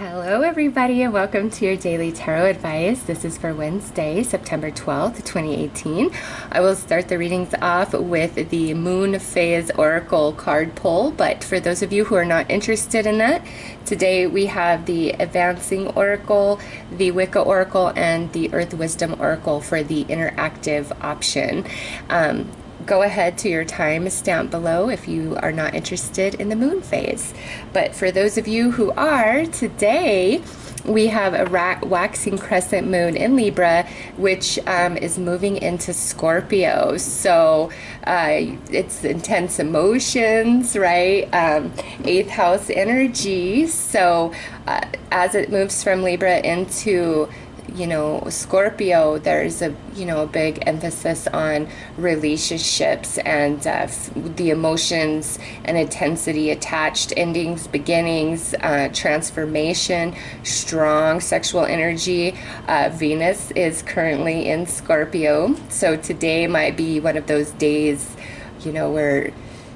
Hello everybody and welcome to your daily tarot advice. This is for Wednesday, September 12th, 2018. I will start the readings off with the Moon Phase Oracle card pull, but for those of you who are not interested in that, today we have the Advancing Oracle, the Wicca Oracle, and the Earth Wisdom Oracle for the interactive option. Go ahead to your time stamp below if you are not interested in the moon phase. But for those of you who are, today we have a waxing crescent moon in Libra, which is moving into Scorpio. So it's intense emotions, right? 8th house energy. So as it moves from Libra into Scorpio, there's a big emphasis on relationships and the emotions and intensity attached, endings, beginnings, transformation, strong sexual energy. Venus is currently in Scorpio, so today might be one of those days, where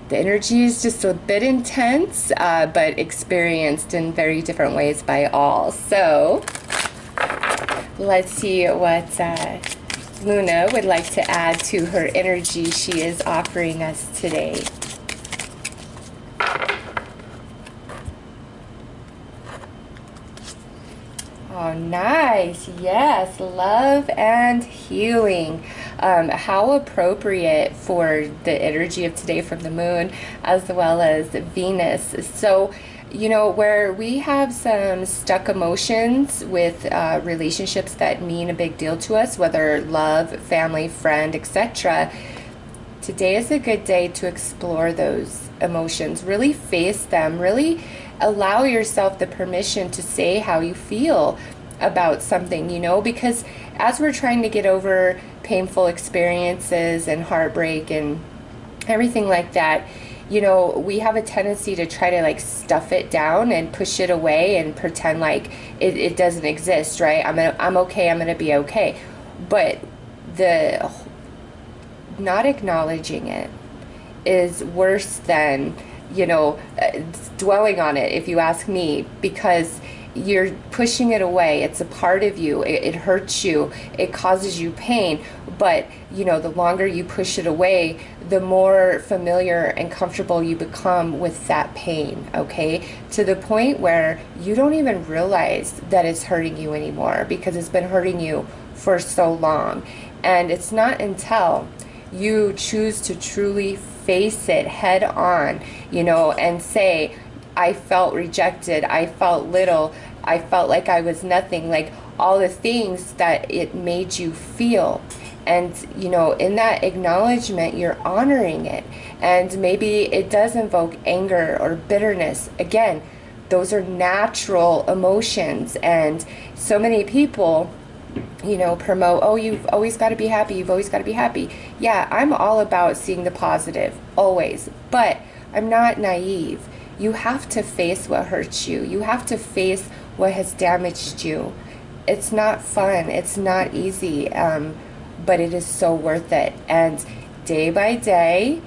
the energy is just a bit intense, but experienced in very different ways by all. So let's see what Luna would like to add to her energy she is offering us today. Oh, nice. Yes, love and healing. How appropriate for the energy of today from the moon as well as Venus. So, where we have some stuck emotions with relationships that mean a big deal to us, whether love, family, friend, etc., today is a good day to explore those emotions. Really face them. Really allow yourself the permission to say how you feel about something, because as we're trying to get over painful experiences and heartbreak and everything like that, we have a tendency to try to stuff it down and push it away and pretend like it doesn't exist, right? I'm okay, I'm gonna be okay. But the not acknowledging it is worse than dwelling on it, if you ask me, because you're pushing it away. It's a part of you. It hurts you. It causes you pain. But, the longer you push it away, the more familiar and comfortable you become with that pain, okay? To the point where you don't even realize that it's hurting you anymore because it's been hurting you for so long. And it's not until you choose to truly face it head on, and say, I felt rejected, I felt little, I felt like I was nothing, like all the things that it made you feel. And, in that acknowledgement, you're honoring it. And maybe it does invoke anger or bitterness. Again, those are natural emotions. And so many people, promote, oh, you've always got to be happy, you've always got to be happy. Yeah, I'm all about seeing the positive, always. But I'm not naive. You have to face what hurts you. You have to face what has damaged you. It's not fun. It's not easy. But it is so worth it. And day by day,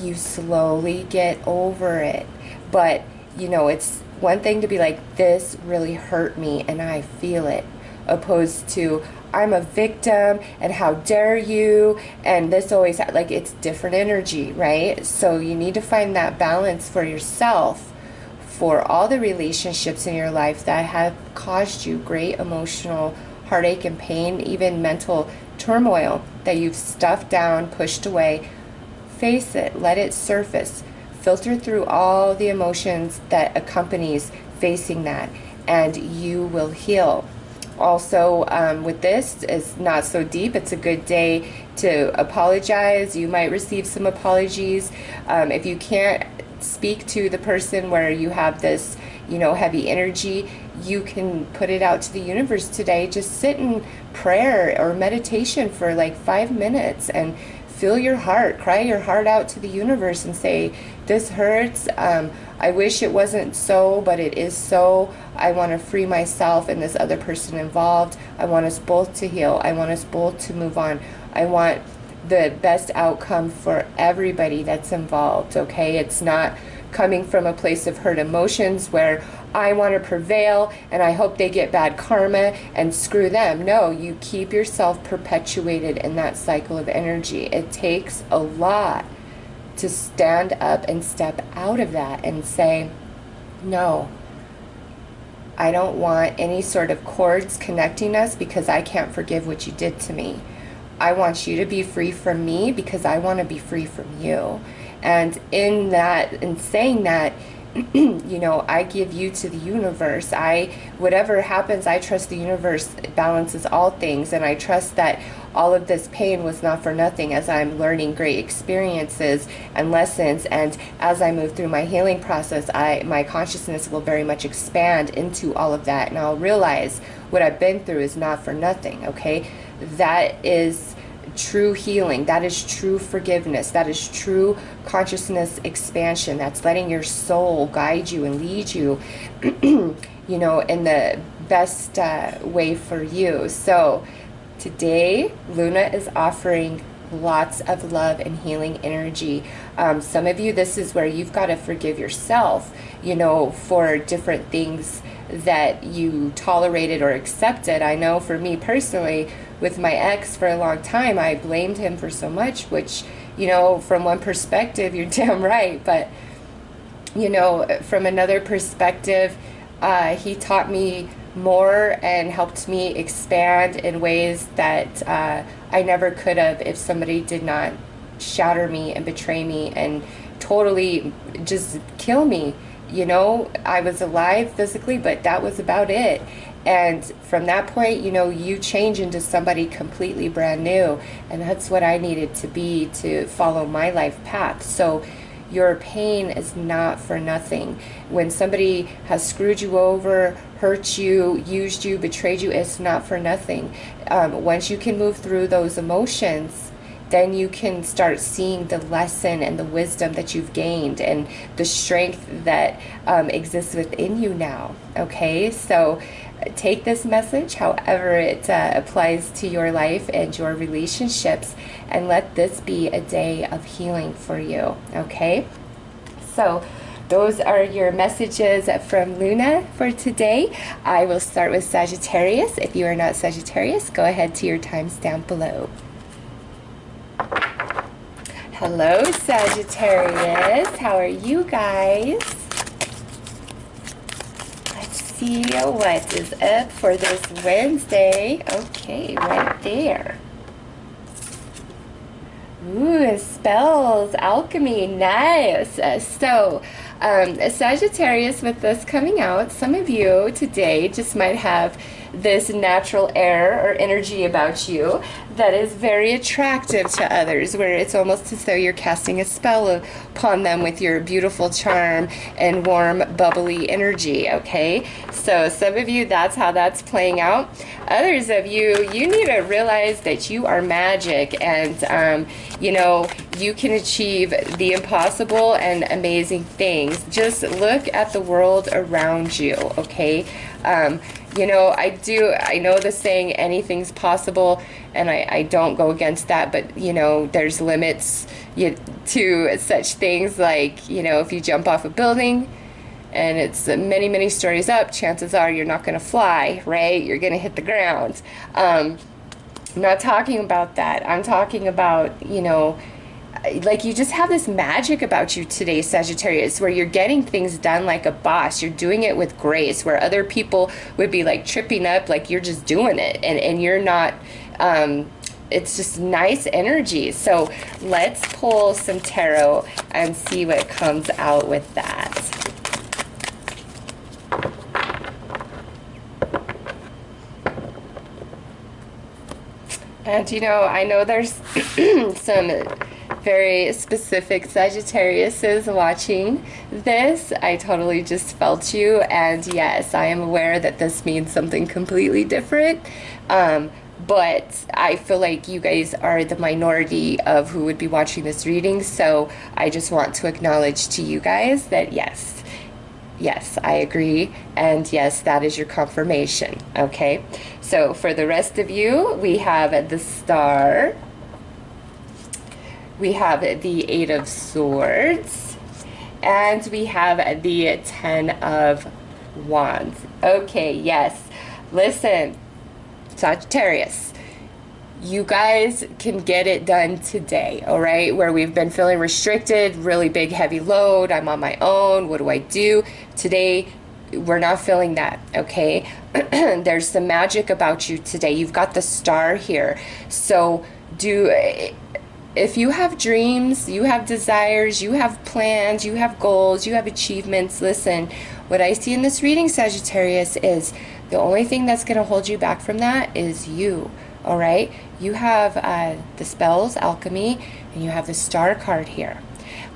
you slowly get over it. But, it's one thing to be like, this really hurt me and I feel it, opposed to, I'm a victim and how dare you, and this always, it's different energy, right? So you need to find that balance for yourself for all the relationships in your life that have caused you great emotional heartache and pain, even mental turmoil that you've stuffed down, pushed away. Face it, let it surface, filter through all the emotions that accompanies facing that, and you will heal. Also, with this, it's not so deep. It's a good day to apologize. You might receive some apologies. If you can't speak to the person where you have this, heavy energy, you can put it out to the universe today. Just sit in prayer or meditation for 5 minutes and feel your heart, cry your heart out to the universe and say, this hurts. I wish it wasn't so, but it is so. I want to free myself and this other person involved. I want us both to heal. I want us both to move on. I want the best outcome for everybody that's involved, okay? It's not coming from a place of hurt emotions where I want to prevail and I hope they get bad karma and screw them. No, you keep yourself perpetuated in that cycle of energy. It takes a lot to stand up and step out of that and say, no, I don't want any sort of cords connecting us because I can't forgive what you did to me. I want you to be free from me because I want to be free from you. And in that, in saying that, you know, I give you to the universe. Whatever happens, I trust the universe balances all things, and I trust that all of this pain was not for nothing as I'm learning great experiences and lessons, and as I move through my healing process, my consciousness will very much expand into all of that, and I'll realize what I've been through is not for nothing, okay? That is true healing. That is true forgiveness. That is true consciousness expansion. That's letting your soul guide you and lead you, you know, in the best way for you. So today, Luna is offering lots of love and healing energy. Some of you, this is where you've got to forgive yourself, you know, for different things that you tolerated or accepted. I know for me personally, with my ex for a long time, I blamed him for so much, which, you know, from one perspective, you're damn right. But, you know, from another perspective, he taught me more and helped me expand in ways that I never could have if somebody did not shatter me and betray me and totally just kill me. You know, I was alive physically, but that was about it. And from that point, you know, you change into somebody completely brand new. And that's what I needed to be to follow my life path. So your pain is not for nothing. When somebody has screwed you over, hurt you, used you, betrayed you, it's not for nothing. Once you can move through those emotions, then you can start seeing the lesson and the wisdom that you've gained and the strength that exists within you now. Okay, so take this message however it applies to your life and your relationships, and let this be a day of healing for you. Okay, so those are your messages from Luna for today. I will start with Sagittarius. If you are not Sagittarius, go ahead to your timestamp below. Hello, Sagittarius. How are you guys? Let's see what is up for this Wednesday. Okay, right there. Ooh, spells, alchemy, nice. So, Sagittarius, with this coming out, some of you today just might have this natural air or energy about you that is very attractive to others, where it's almost as though you're casting a spell upon them with your beautiful charm and warm, bubbly energy, okay? So some of you, that's how that's playing out. Others of you, you need to realize that you are magic, and you know, you can achieve the impossible and amazing things. Just look at the world around you, okay? You know, I know the saying, anything's possible, and I don't go against that, but, you know, there's limits to such things like, you know, if you jump off a building and it's many, many stories up, chances are you're not going to fly, right? You're going to hit the ground. I'm not talking about that. I'm talking about, you know, like you just have this magic about you today, Sagittarius, where you're getting things done like a boss. You're doing it with grace, where other people would be like tripping up, like you're just doing it, and you're not. It's just nice energy. So let's pull some tarot and see what comes out with that. And you know, I know there's some very specific Sagittariuses watching this. I totally just felt you, and yes, I am aware that this means something completely different, but I feel like you guys are the minority of who would be watching this reading, so I just want to acknowledge to you guys that yes, I agree, and yes, that is your confirmation, okay? So for the rest of you, we have the Star, we have the Eight of Swords, And we have the 10 of Wands. Okay, yes. Listen, Sagittarius, you guys can get it done today, all right? Where we've been feeling restricted, really big, heavy load, I'm on my own, what do I do? Today, we're not feeling that, okay? There's some magic about you today. You've got the star here. So if you have dreams, you have desires, you have plans, you have goals, you have achievements, listen, what I see in this reading, Sagittarius, is the only thing that's going to hold you back from that is you, all right? You have the spells, alchemy, and you have the star card here.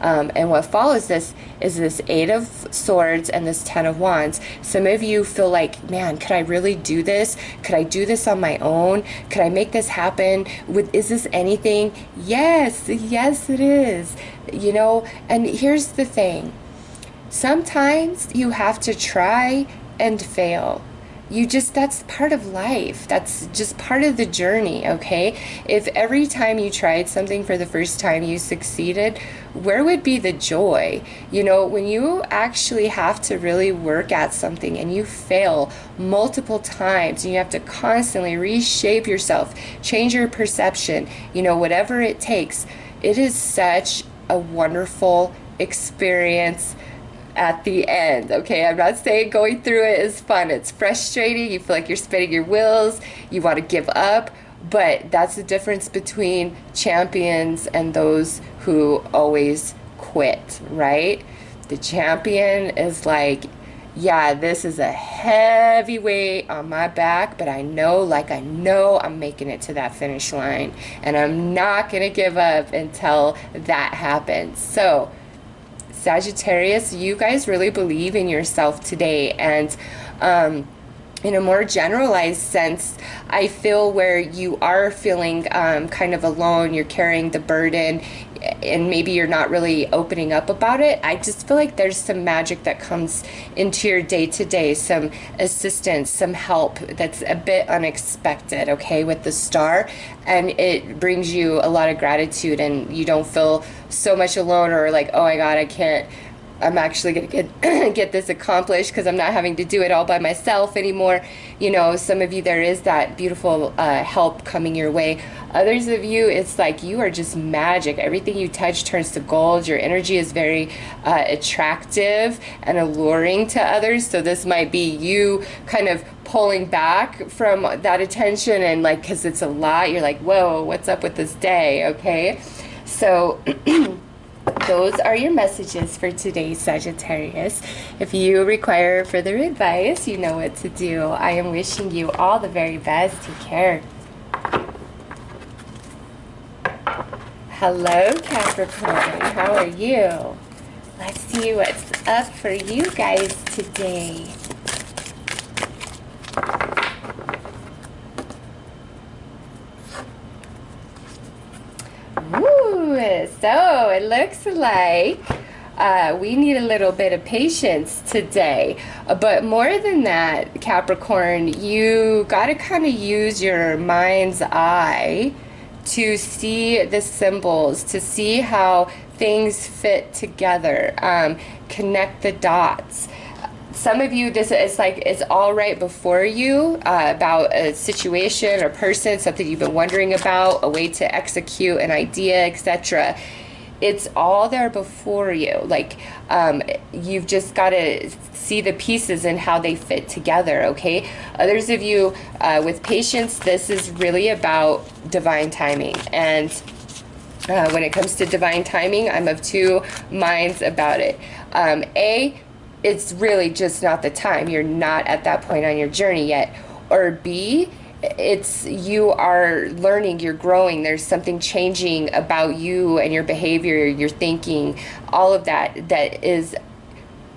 And what follows this is this 8 of Swords and this 10 of Wands. Some of you feel like, man, could I really do this? Could I do this on my own? Could I make this happen? Is this anything? Yes, yes it is. You know, and here's the thing. Sometimes you have to try and fail. That's part of life. That's just part of the journey, okay? If every time you tried something for the first time you succeeded, where would be the joy? You know, when you actually have to really work at something and you fail multiple times, and you have to constantly reshape yourself, change your perception, you know, whatever it takes, it is such a wonderful experience at the end, okay? I'm not saying going through it is fun. It's frustrating. You feel like you're spinning your wheels. You want to give up. But that's the difference between champions and those who always quit, right? The champion is like, yeah, this is a heavy weight on my back, but I know I'm making it to that finish line. And I'm not going to give up until that happens. So, Sagittarius, you guys really believe in yourself today, and in a more generalized sense, I feel where you are feeling kind of alone, you're carrying the burden, and maybe you're not really opening up about it. I just feel like there's some magic that comes into your day-to-day, some assistance, some help that's a bit unexpected, okay, with the star, and it brings you a lot of gratitude, and you don't feel so much alone or like, oh my God, I'm actually going to get this accomplished because I'm not having to do it all by myself anymore. You know, some of you, there is that beautiful help coming your way. Others of you, it's like you are just magic. Everything you touch turns to gold. Your energy is very attractive and alluring to others. So this might be you kind of pulling back from that attention, and like, because it's a lot, you're like, whoa, what's up with this day, okay? So those are your messages for today, Sagittarius. If you require further advice, you know what to do. I am wishing you all the very best. Take care. Hello, Capricorn. How are you? Let's see what's up for you guys today. So it looks like we need a little bit of patience today. But more than that, Capricorn, you got to kind of use your mind's eye to see the symbols, to see how things fit together, connect the dots. Some of you, this is like it's all right before you about a situation or person, something you've been wondering about, a way to execute an idea, etc. It's all there before you. Like you've just got to see the pieces and how they fit together, okay? Others of you, with patience, this is really about divine timing. And when it comes to divine timing, I'm of two minds about it. It's really just not the time. You're not at that point on your journey yet. Or B, it's you are learning, you're growing, there's something changing about you and your behavior, your thinking, all of that is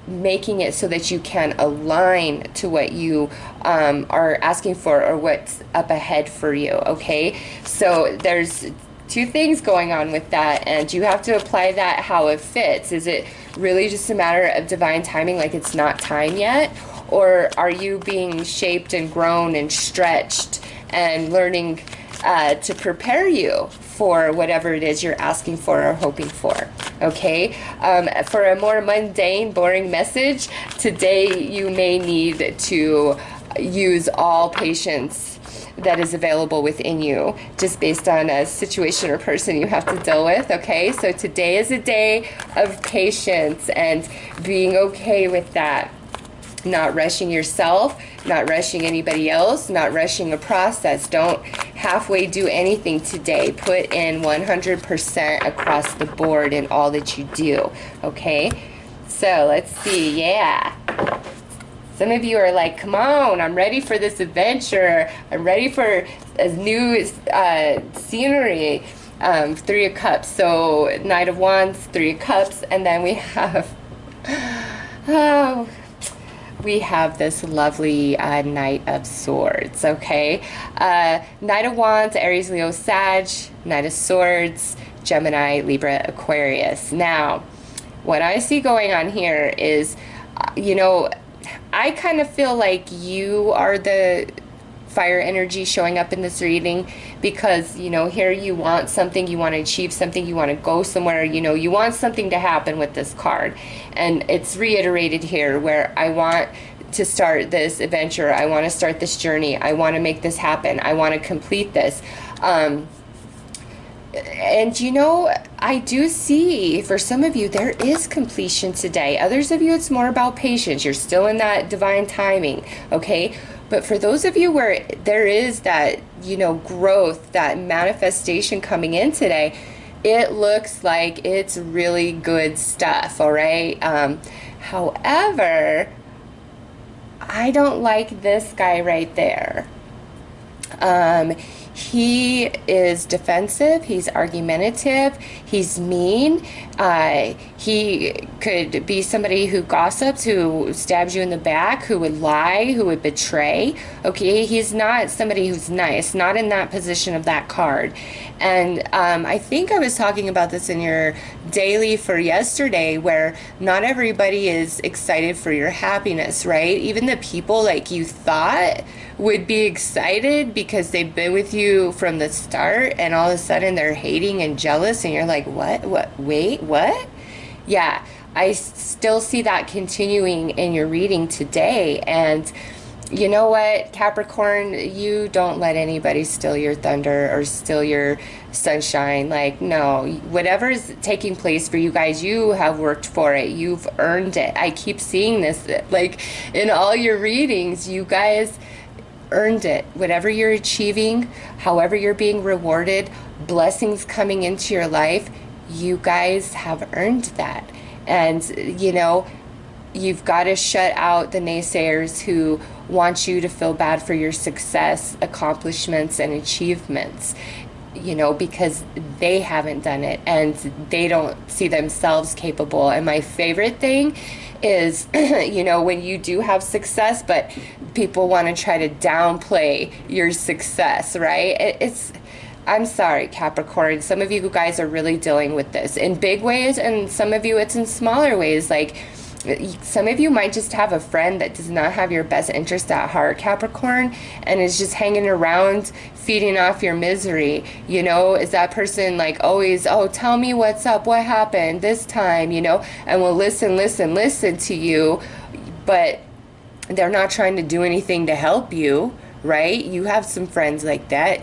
making it so that you can align to what you are asking for or what's up ahead for you, okay? So there's two things going on with that, and you have to apply that how it fits. Is it really just a matter of divine timing, like it's not time yet? Or are you being shaped and grown and stretched and learning to prepare you for whatever it is you're asking for or hoping for. Okay, for a more mundane, boring message, today you may need to use all patience that is available within you, just based on a situation or person you have to deal with. Okay, so today is a day of patience and being okay with that. Not rushing yourself, not rushing anybody else, not rushing a process. Don't halfway do anything today. Put in 100% across the board in all that you do. Okay, so let's see. Yeah, some of you are like, come on, I'm ready for this adventure. I'm ready for a new scenery. 3 of Cups. So Knight of Wands, 3 of Cups, and then we have we have this lovely Knight of Swords. Okay, Knight of Wands, Aries, Leo, Sag. Knight of Swords, Gemini, Libra, Aquarius. Now, what I see going on here is, you know, I kind of feel like you are the fire energy showing up in this reading, because, you know, here you want something, you want to achieve something, you want to go somewhere, you know, you want something to happen with this card. And it's reiterated here where I want to start this adventure, I want to start this journey, I want to make this happen, I want to complete this. And you know, I do see for some of you there is completion today. Others of you, it's more about patience. You're still in that divine timing, okay? But for those of you where there is that, you know, growth, that manifestation coming in today, it looks like it's really good stuff, all right? However, I don't like this guy right there. He is defensive, he's argumentative, he's mean, he could be somebody who gossips, who stabs you in the back, who would lie, who would betray. Okay, he's not somebody who's nice, not in that position of that card. And I think I was talking about this in your daily for yesterday, where not everybody is excited for your happiness, right? Even the people like you thought would be excited because they've been with you from the start, and all of a sudden they're hating and jealous, and you're like, what, wait, what? Yeah, I still see that continuing in your reading today. And you know what, Capricorn, you don't let anybody steal your thunder or steal your sunshine. Like, no, whatever is taking place for you guys, you have worked for it. You've earned it. I keep seeing this, like, in all your readings, you guys earned it. Whatever you're achieving, however you're being rewarded, blessings coming into your life, you guys have earned that. And, you know, you've got to shut out the naysayers who want you to feel bad for your success, accomplishments, and achievements, you know, because they haven't done it and they don't see themselves capable. And my favorite thing is, you know, when you do have success, but people want to try to downplay your success, right? I'm sorry, Capricorn. Some of you guys are really dealing with this in big ways, and some of you it's in smaller ways. Like, some of you might just have a friend that does not have your best interest at heart, Capricorn, and is just hanging around feeding off your misery. You know, is that person like always, oh, tell me what's up, what happened this time, you know, and will listen to you, but they're not trying to do anything to help you, right? You have some friends like that.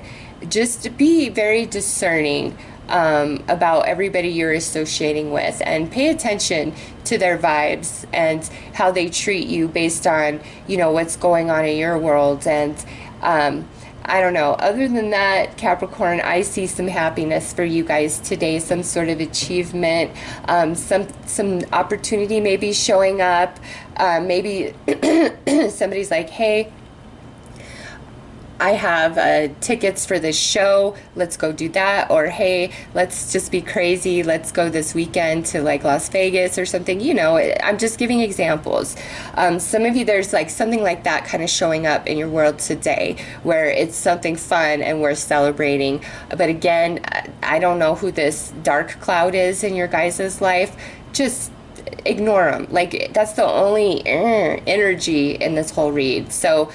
Just be very discerning about everybody you're associating with, and pay attention to their vibes and how they treat you based on, you know, what's going on in your world. And I don't know, other than that, Capricorn, I see some happiness for you guys today, some sort of achievement, some opportunity maybe showing up. Maybe somebody's like, hey, I have tickets for this show, let's go do that. Or, hey, let's just be crazy, let's go this weekend to like Las Vegas or something. You know, I'm just giving examples. Some of you, there's like something like that kind of showing up in your world today, where it's something fun and we're celebrating. But again, I don't know who this dark cloud is in your guys' life. Just ignore them. Like, that's the only energy in this whole read. So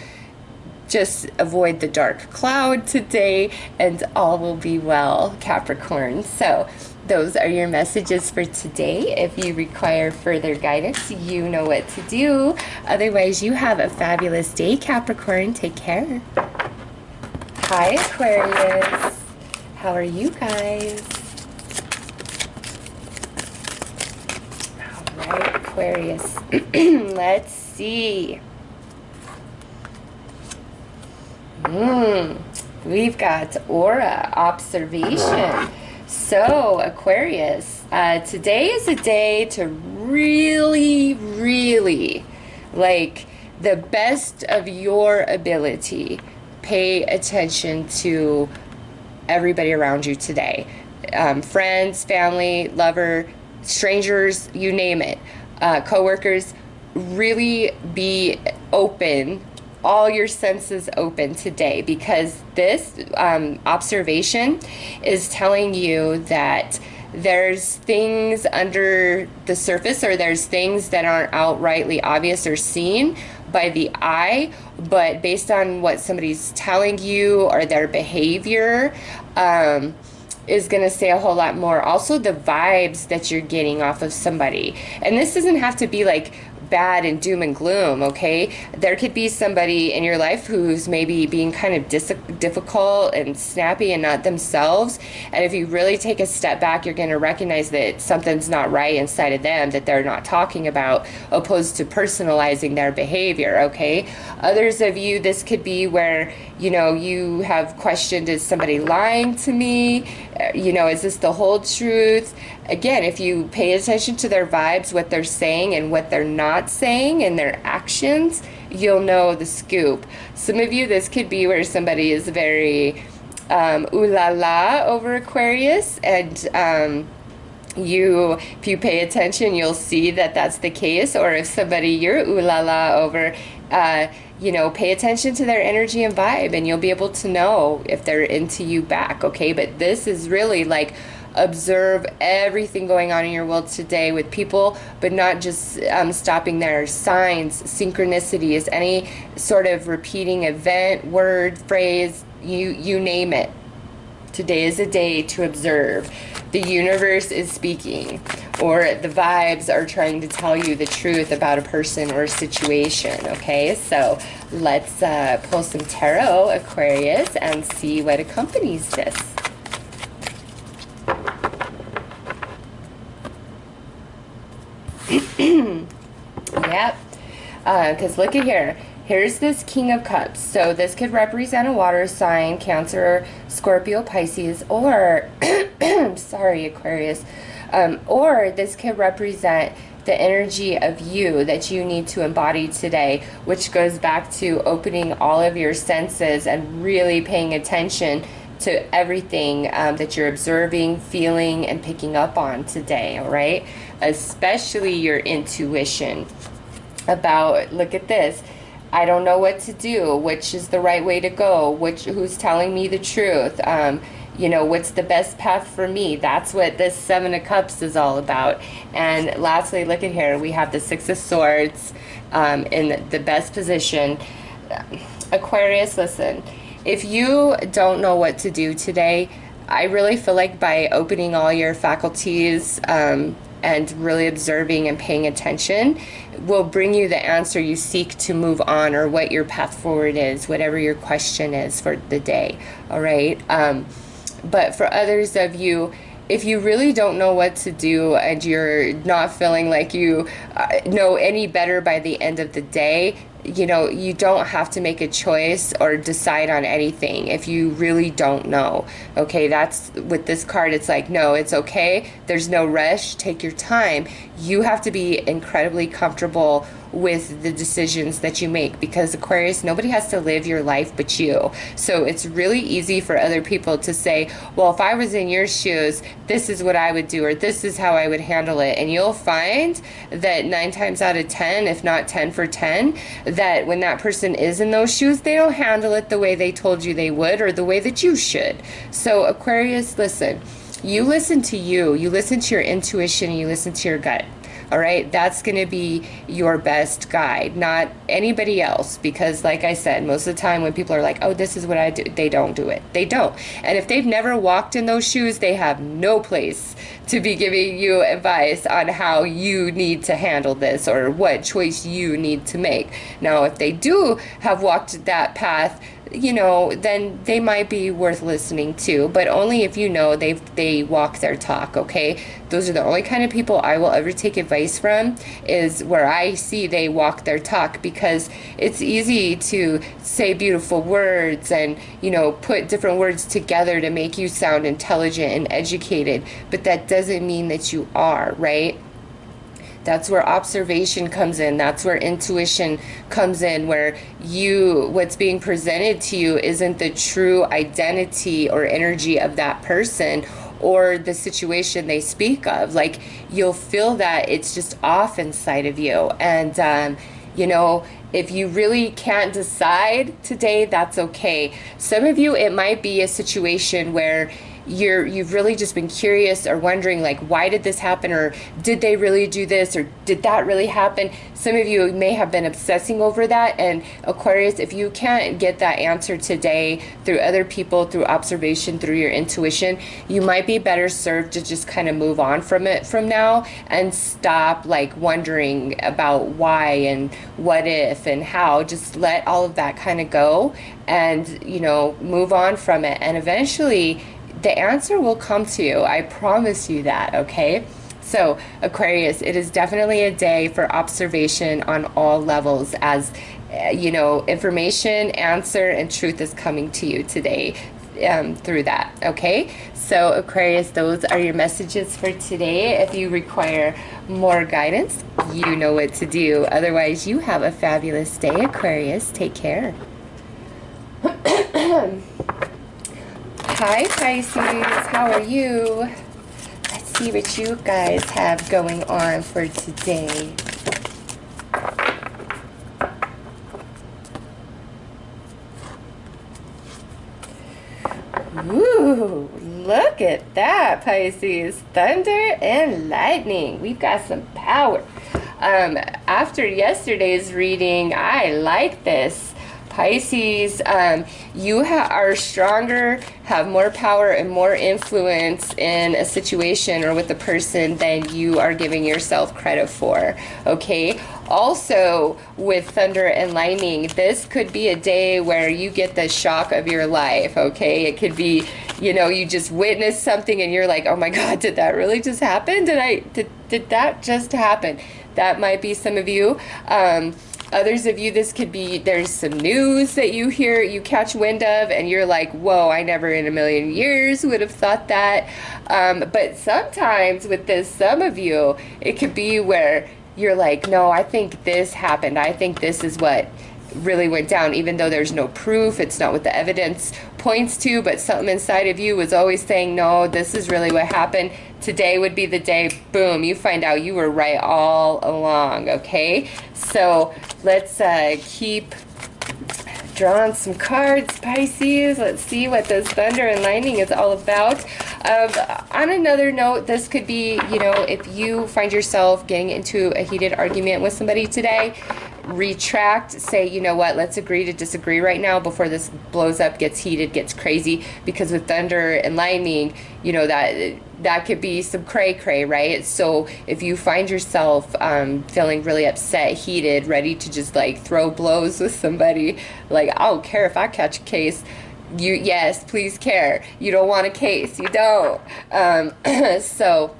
just avoid the dark cloud today and all will be well, Capricorn. So those are your messages for today. If you require further guidance, you know what to do. Otherwise, you have a fabulous day, Capricorn. Take care. Hi, Aquarius. How are you guys? All right, Aquarius. Let's see. We've got aura observation. So, Aquarius, today is a day to really, like, the best of your ability, pay attention to everybody around you today. Friends, family, lover, strangers, you name it. Coworkers, really be open, all your senses open today, because this observation is telling you that there's things under the surface, or there's things that aren't outrightly obvious or seen by the eye, but based on what somebody's telling you or their behavior, is going to say a whole lot more. Also, the vibes that you're getting off of somebody. And this doesn't have to be like bad and doom and gloom, okay? There could be somebody in your life who's maybe being kind of difficult and snappy and not themselves. And if you really take a step back, you're going to recognize that something's not right inside of them that they're not talking about, opposed to personalizing their behavior, okay? Others of you, this could be where, you know, you have questioned, is somebody lying to me? You know, is this the whole truth? Again, if you pay attention to their vibes, what they're saying and what they're not saying, and their actions, you'll know the scoop. Some of you, this could be where somebody is very ooh la la over Aquarius, and if you pay attention, you'll see that that's the case. Or if somebody you're ooh la la over, you know, pay attention to their energy and vibe, and you'll be able to know if they're into you back, okay? But this is really like, observe everything going on in your world today with people, but not just stopping there. Signs, synchronicities, any sort of repeating event, word, phrase, you name it. Today is a day to observe. The universe is speaking, or the vibes are trying to tell you the truth about a person or a situation, okay? So let's pull some tarot, Aquarius, and see what accompanies this. Yep, because look at here. Here's this King of Cups. So this could represent a water sign, Cancer, Scorpio, Pisces, or, sorry, Aquarius, or this could represent the energy of you that you need to embody today, which goes back to opening all of your senses and really paying attention to everything that you're observing, feeling, and picking up on today, all right? Especially your intuition about, look at this, I don't know what to do, which is the right way to go, who's telling me the truth, you know, what's the best path for me? That's what this Seven of Cups is all about. And lastly, look at here, we have the Six of Swords in the best position. Aquarius, listen, if you don't know what to do today, I really feel like by opening all your faculties and really observing and paying attention will bring you the answer you seek to move on, or what your path forward is, whatever your question is for the day, all right? But for others of you, if you really don't know what to do and you're not feeling like you know any better by the end of the day, you know, you don't have to make a choice or decide on anything if you really don't know. Okay, that's with this card, it's like, no, it's okay. There's no rush. Take your time. You have to be incredibly comfortable with the decisions that you make, because Aquarius, nobody has to live your life but you. So it's really easy for other people to say, well, if I was in your shoes, this is what I would do, or this is how I would handle it. And you'll find that 9 times out of 10, if not 10 for 10, that when that person is in those shoes, they don't handle it the way they told you they would, or the way that you should. So Aquarius, listen, you listen to you listen to your intuition, you listen to your gut. All right, that's going to be your best guide, not anybody else, because like I said, most of the time when people are like, oh, this is what I do, they don't do it. They don't. And if they've never walked in those shoes, they have no place to be giving you advice on how you need to handle this or what choice you need to make. Now, if they do have walked that path, you know, then they might be worth listening to, but only if you know they walk their talk, okay? Those are the only kind of people I will ever take advice from, is where I see they walk their talk, because it's easy to say beautiful words and, you know, put different words together to make you sound intelligent and educated, but that doesn't mean that you are, right? That's where observation comes in. That's where intuition comes in, where what's being presented to you isn't the true identity or energy of that person or the situation they speak of. Like, you'll feel that it's just off inside of you. And, you know, if you really can't decide today, that's okay. Some of you, it might be a situation where you've really just been curious or wondering, like, why did this happen, or did they really do this, or did that really happen? Some of you may have been obsessing over that. And Aquarius, if you can't get that answer today through other people, through observation, through your intuition, you might be better served to just kind of move on from it from now and stop like wondering about why and what if and how. Just let all of that kind of go and, you know, move on from it, and eventually the answer will come to you. I promise you that, okay? So, Aquarius, it is definitely a day for observation on all levels, as, you know, information, answer, and truth is coming to you today through that, okay? So, Aquarius, those are your messages for today. If you require more guidance, you know what to do. Otherwise, you have a fabulous day, Aquarius. Take care. Hi Pisces, how are you? Let's see what you guys have going on for today. Ooh, look at that, Pisces. Thunder and lightning. We've got some power. After yesterday's reading, I like this. Pisces, you are stronger, have more power and more influence in a situation or with a person than you are giving yourself credit for, okay? Also, with thunder and lightning, this could be a day where you get the shock of your life, okay? It could be, you know, you just witnessed something and you're like, oh my God, did that really just happen? Did that just happen? That might be some of you. Others of you, this could be, there's some news that you hear, you catch wind of, and you're like, whoa, I never in a million years would have thought that. But sometimes with this, some of you, it could be where you're like, no, I think this happened. I think this is what really went down, even though there's no proof. It's not what the evidence points to, but something inside of you was always saying, no, this is really what happened. Today would be the day, boom, you find out you were right all along, okay? So let's keep drawing some cards, Pisces. Let's see what this thunder and lightning is all about. On another note, this could be, you know, if you find yourself getting into a heated argument with somebody today, retract, say, you know what, let's agree to disagree right now before this blows up, gets heated, gets crazy, because with thunder and lightning, you know, that could be some cray-cray, right? So if you find yourself feeling really upset, heated, ready to just like throw blows with somebody, like, I don't care if I catch a case. Yes, please care. You don't want a case, you don't. So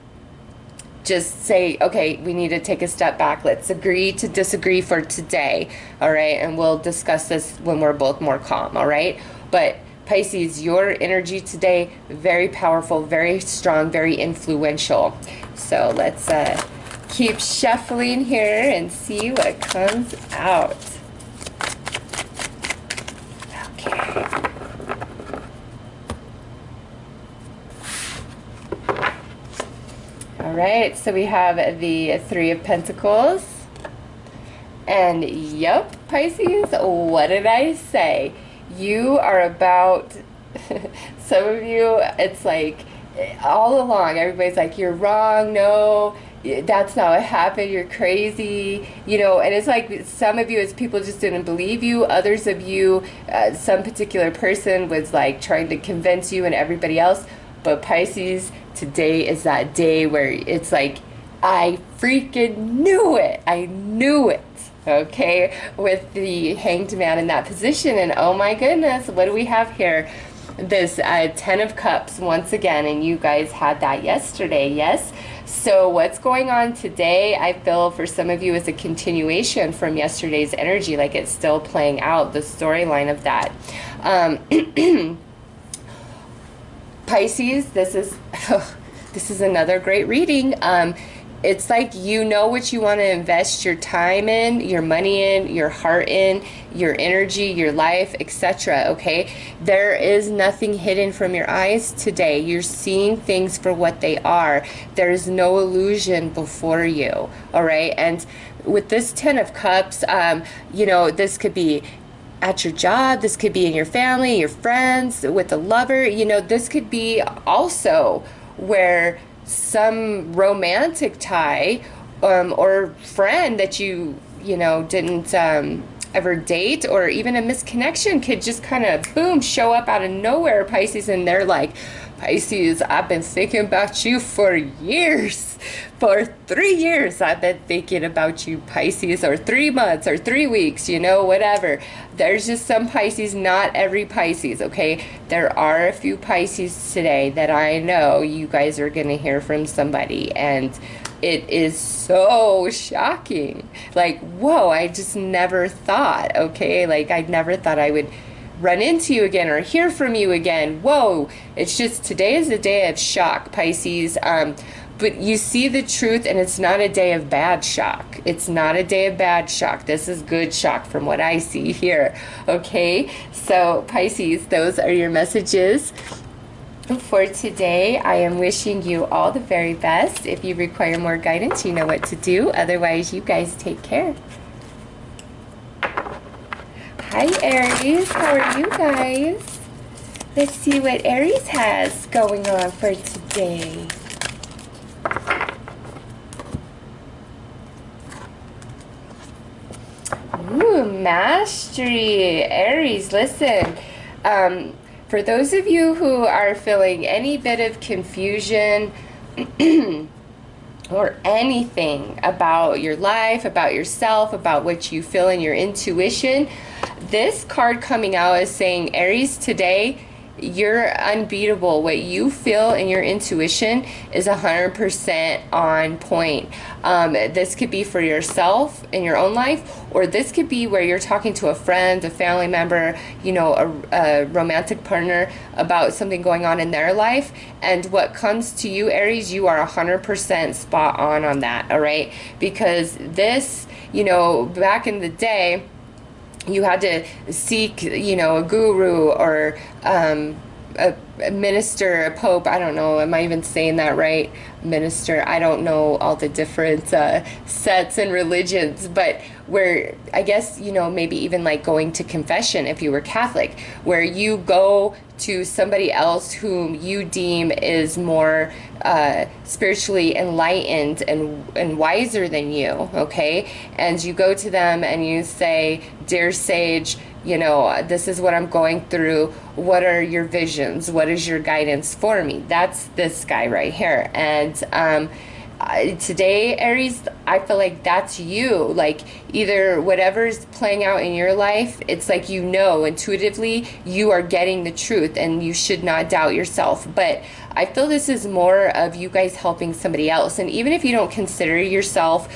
just say, okay, we need to take a step back. Let's agree to disagree for today, all right? And we'll discuss this when we're both more calm, all right? But Pisces, your energy today, very powerful, very strong, very influential. So let's keep shuffling here and see what comes out. Okay. All right, so we have the Three of Pentacles. And yep, Pisces, what did I say? You are about, some of you, it's like all along, everybody's like, you're wrong, no, that's not what happened, you're crazy, you know. And it's like some of you, as people just didn't believe you, others of you, some particular person was like trying to convince you and everybody else. But Pisces, today is that day where it's like, I freaking knew it, I knew it. Okay, with the Hanged Man in that position. And oh my goodness, what do we have here? This Ten of Cups once again, and you guys had that yesterday, yes? So what's going on today, I feel for some of you, is a continuation from yesterday's energy, like it's still playing out, the storyline of that. Pisces, this is another great reading. It's like you know what you want to invest your time in, your money in, your heart in, your energy, your life, etc. Okay? There is nothing hidden from your eyes today. You're seeing things for what they are. There's no illusion before you. All right? And with this Ten of Cups, you know, this could be at your job, this could be in your family, your friends, with a lover. You know, this could be also where some romantic tie or friend that you know didn't ever date, or even a misconnection could just kind of boom show up out of nowhere, Pisces, and they're like, Pisces, I've been thinking about you for years. For 3 years I've been thinking about you, Pisces, or 3 months or 3 weeks, you know, whatever. There's just some Pisces, not every Pisces, okay? There are a few Pisces today that I know you guys are going to hear from somebody, and it is so shocking. Like, whoa, I just never thought, okay? Like, I never thought I would run into you again or hear from you again. Whoa, it's just, today is a day of shock, Pisces. But you see the truth, and it's not a day of bad shock. It's not a day of bad shock. This is good shock from what I see here. Okay, so Pisces, those are your messages for today. I am wishing you all the very best. If you require more guidance, you know what to do. Otherwise, you guys take care. Hi, Aries. How are you guys? Let's see what Aries has going on for today. Ooh, mastery. Aries, listen. For those of you who are feeling any bit of confusion or anything about your life, about yourself, about what you feel in your intuition, this card coming out is saying, Aries, today, you're unbeatable. What you feel in your intuition is 100% on point. This could be for yourself in your own life, or this could be where you're talking to a friend, a family member, you know, a romantic partner about something going on in their life. And what comes to you, Aries, you are 100% spot on that, all right? Because this, you know, back in the day, you had to seek, you know, a guru or a minister, a pope. I don't know. Am I even saying that right? Minister. I don't know all the different sets and religions, but where I guess, you know, maybe even like going to confession if you were Catholic, where you go to somebody else whom you deem is more spiritually enlightened and wiser than you, okay? And you go to them and you say, dear sage, you know, this is what I'm going through. What are your visions? What is your guidance for me? That's this guy right here. And today, Aries, I feel like that's you. Like, either whatever's playing out in your life, it's like, you know, intuitively you are getting the truth, and you should not doubt yourself. But I feel this is more of you guys helping somebody else. And even if you don't consider yourself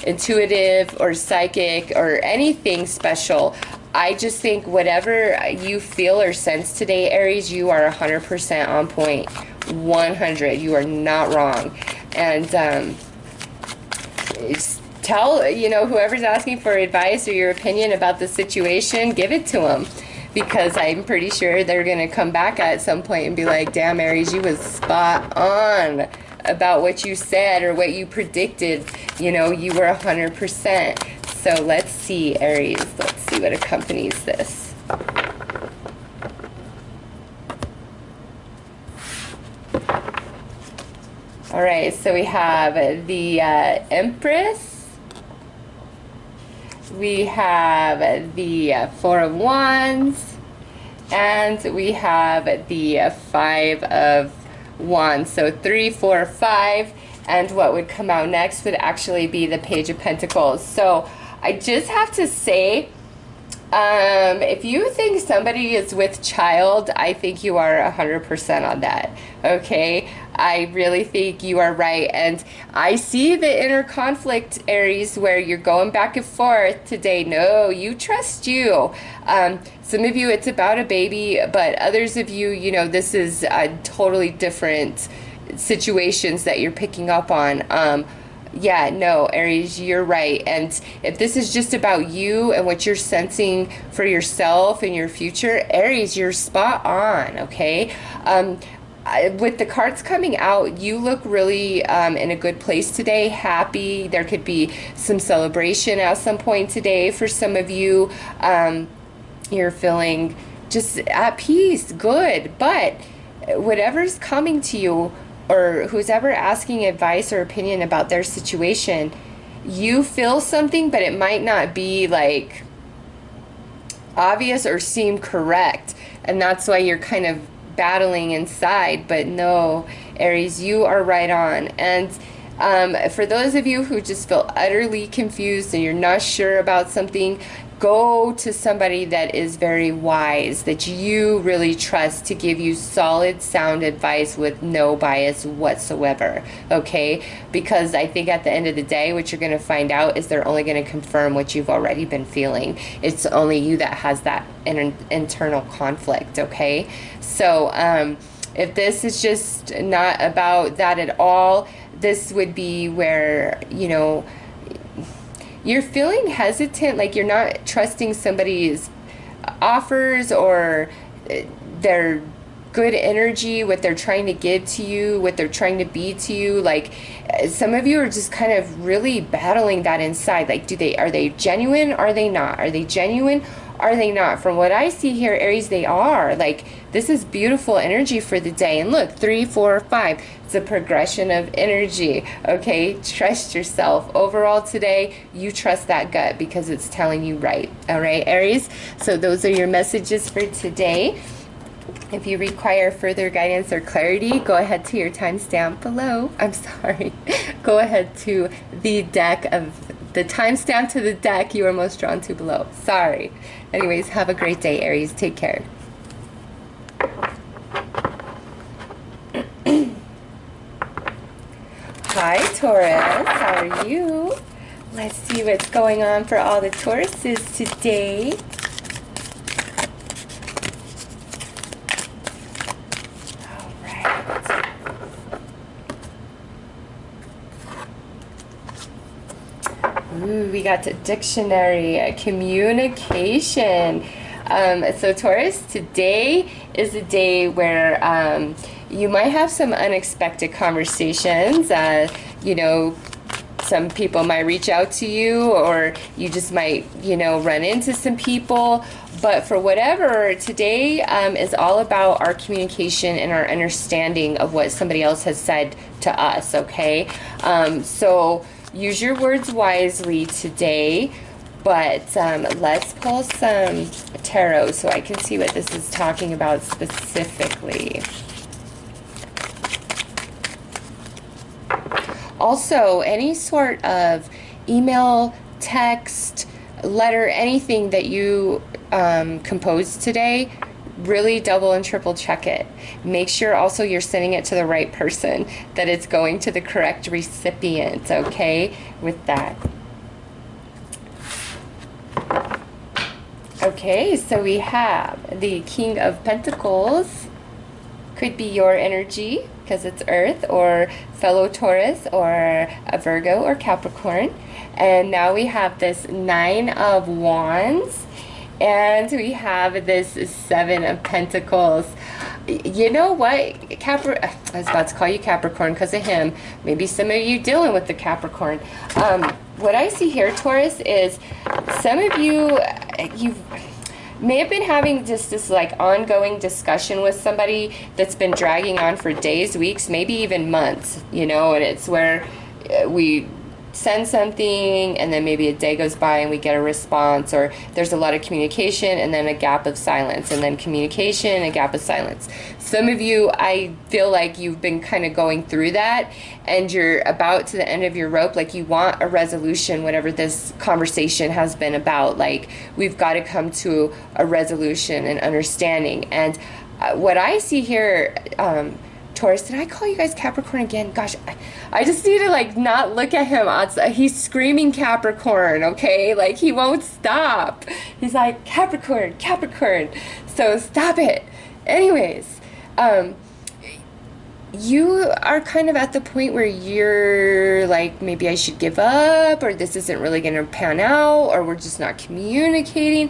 intuitive or psychic or anything special, I just think whatever you feel or sense today, Aries, you are 100% on point. 100. You are not wrong. And tell, you know, whoever's asking for advice or your opinion about the situation, give it to them. Because I'm pretty sure they're going to come back at some point and be like, damn, Aries, you was spot on about what you said or what you predicted. You know, you were 100%. So let's see, Aries. Let's see what accompanies this. All right, so we have the Empress. We have the Four of Wands. And we have the Five of Wands. So 3, 4, 5. And what would come out next would actually be the Page of Pentacles. So I just have to say, if you think somebody is with child, I think you are 100% on that. Okay, I really think you are right. And I see the inner conflict, Aries, where you're going back and forth today. No, you trust you. Some of you, it's about a baby, but others of you, you know, this is totally different situations that you're picking up on. Yeah, no, Aries, you're right. And if this is just about you and what you're sensing for yourself and your future, Aries, you're spot on, okay? With the cards coming out, you look really in a good place today, happy. There could be some celebration at some point today for some of you. You're feeling just at peace, good. But whatever's coming to you, or who's ever asking advice or opinion about their situation, you feel something, but it might not be like obvious or seem correct. And that's why you're kind of battling inside. But no, Aries, you are right on. And for those of you who just feel utterly confused and you're not sure about something, go to somebody that is very wise, that you really trust, to give you solid, sound advice with no bias whatsoever, okay? Because I think at the end of the day, what you're going to find out is they're only going to confirm what you've already been feeling. It's only you that has that internal conflict, okay? So if this is just not about that at all, this would be where, you know, you're feeling hesitant, like you're not trusting somebody's offers or their good energy, what they're trying to give to you, what they're trying to be to you. Like some of you are just kind of really battling that inside. Like, are they genuine? Are they not? Are they genuine? Are they not? From what I see here, Aries, they are. Like, this is beautiful energy for the day. And look, 3, 4, 5. It's a progression of energy. Okay, trust yourself. Overall today, you trust that gut because it's telling you right. All right, Aries. So those are your messages for today. If you require further guidance or clarity, go ahead to your timestamp below. I'm sorry. Go ahead to the deck of the timestamp to the deck you are most drawn to below. Sorry. Anyways, have a great day, Aries. Take care. Hi, Taurus. How are you? Let's see what's going on for all the Tauruses today. Ooh, we got the dictionary, communication. So Taurus, today is a day where you might have some unexpected conversations. You know, some people might reach out to you, or you just might, you know, run into some people. But for whatever, today is all about our communication and our understanding of what somebody else has said to us, okay? So use your words wisely today, but let's pull some tarot so I can see what this is talking about specifically. Also, any sort of email, text, letter, anything that you compose today, really double and triple check it. Make sure also you're sending it to the right person, that it's going to the correct recipient, okay, with that. Okay, so we have the King of Pentacles. Could be your energy because it's Earth, or fellow Taurus, or a Virgo or Capricorn. And now we have this Nine of Wands. And we have this Seven of Pentacles. You know what, I was about to call you Capricorn because of him. Maybe some of you dealing with the Capricorn. What I see here, Taurus, is some of you, may have been having just this like ongoing discussion with somebody that's been dragging on for days, weeks, maybe even months, you know, and it's where we send something and then maybe a day goes by and we get a response, or there's a lot of communication and then a gap of silence, and then communication, a gap of silence. Some of you, I feel like you've been kind of going through that and you're about to the end of your rope, like you want a resolution, whatever this conversation has been about. Like, we've got to come to a resolution and understanding. And what I see here, Taurus, did I call you guys Capricorn again? Gosh, I just need to like not look at him. He's screaming Capricorn, okay? Like, he won't stop. He's like, Capricorn, Capricorn. So stop it. Anyways, you are kind of at the point where you're like, maybe I should give up, or this isn't really going to pan out, or we're just not communicating.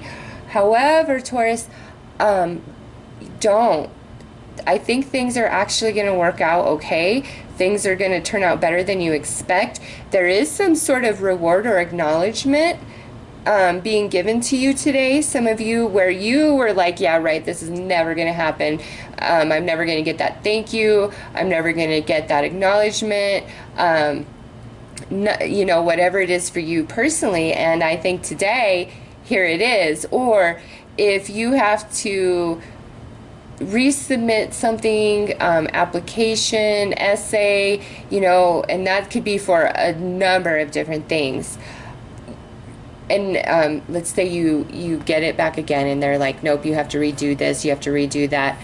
However, Taurus, don't. I think things are actually going to work out okay. Things are going to turn out better than you expect. There is some sort of reward or acknowledgement being given to you today. Some of you where you were like, yeah, right, this is never going to happen. I'm never going to get that thank you. I'm never going to get that acknowledgement. You know, whatever it is for you personally. And I think today, here it is. Or if you have to resubmit something, application, essay, you know, and that could be for a number of different things. And let's say you get it back again and they're like, nope, you have to redo this, you have to redo that.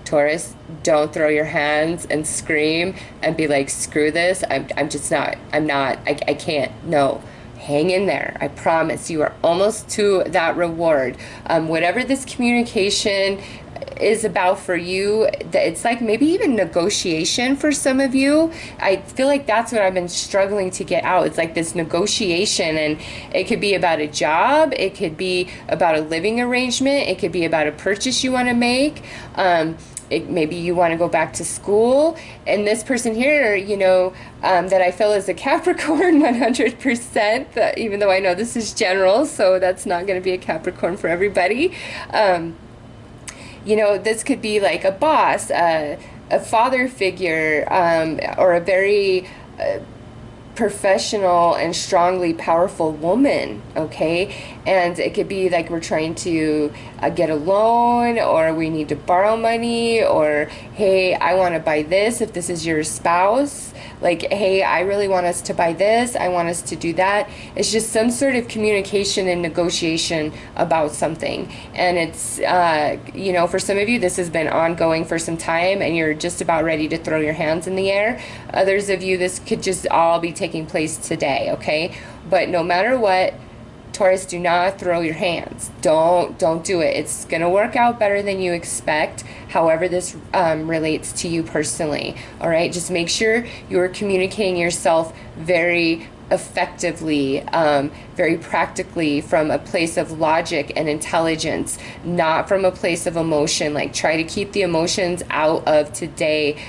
Taurus, don't throw your hands and scream and be like, screw this, I can't, no. Hang in there. I promise you are almost to that reward. Whatever this communication is about for you, it's like maybe even negotiation for some of you. I feel like that's what I've been struggling to get out. It's like this negotiation, and it could be about a job, it could be about a living arrangement, it could be about a purchase you want to make. Maybe you want to go back to school, and this person here, you know, that I feel is a Capricorn 100%, even though I know this is general, so that's not going to be a Capricorn for everybody. You know, this could be like a boss, a father figure, or a very professional and strongly powerful woman, okay? And it could be like we're trying to get a loan, or we need to borrow money, or hey, I want to buy this if this is your spouse. Like, hey, I really want us to buy this, I want us to do that. It's just some sort of communication and negotiation about something. And it's, you know, for some of you, this has been ongoing for some time and you're just about ready to throw your hands in the air. Others of you, this could just all be taking place today, okay? But no matter what, Taurus, do not throw your hands. Don't do it. It's going to work out better than you expect, however this relates to you personally. All right? Just make sure you're communicating yourself very effectively, very practically, from a place of logic and intelligence, not from a place of emotion. Like, try to keep the emotions out of today,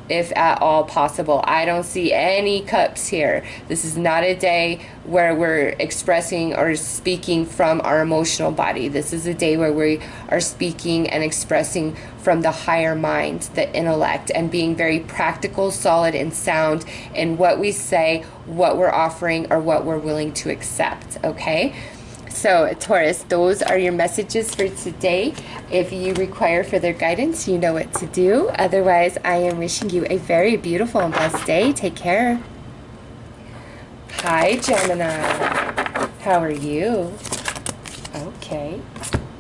if at all possible. I don't see any cups here. This is not a day where we're expressing or speaking from our emotional body. This is a day where we are speaking and expressing from the higher mind, the intellect, and being very practical, solid, and sound in what we say, what we're offering, or what we're willing to accept, okay? So, Taurus, those are your messages for today. If you require further guidance, you know what to do. Otherwise, I am wishing you a very beautiful and blessed day. Take care. Hi, Gemini. How are you? Okay.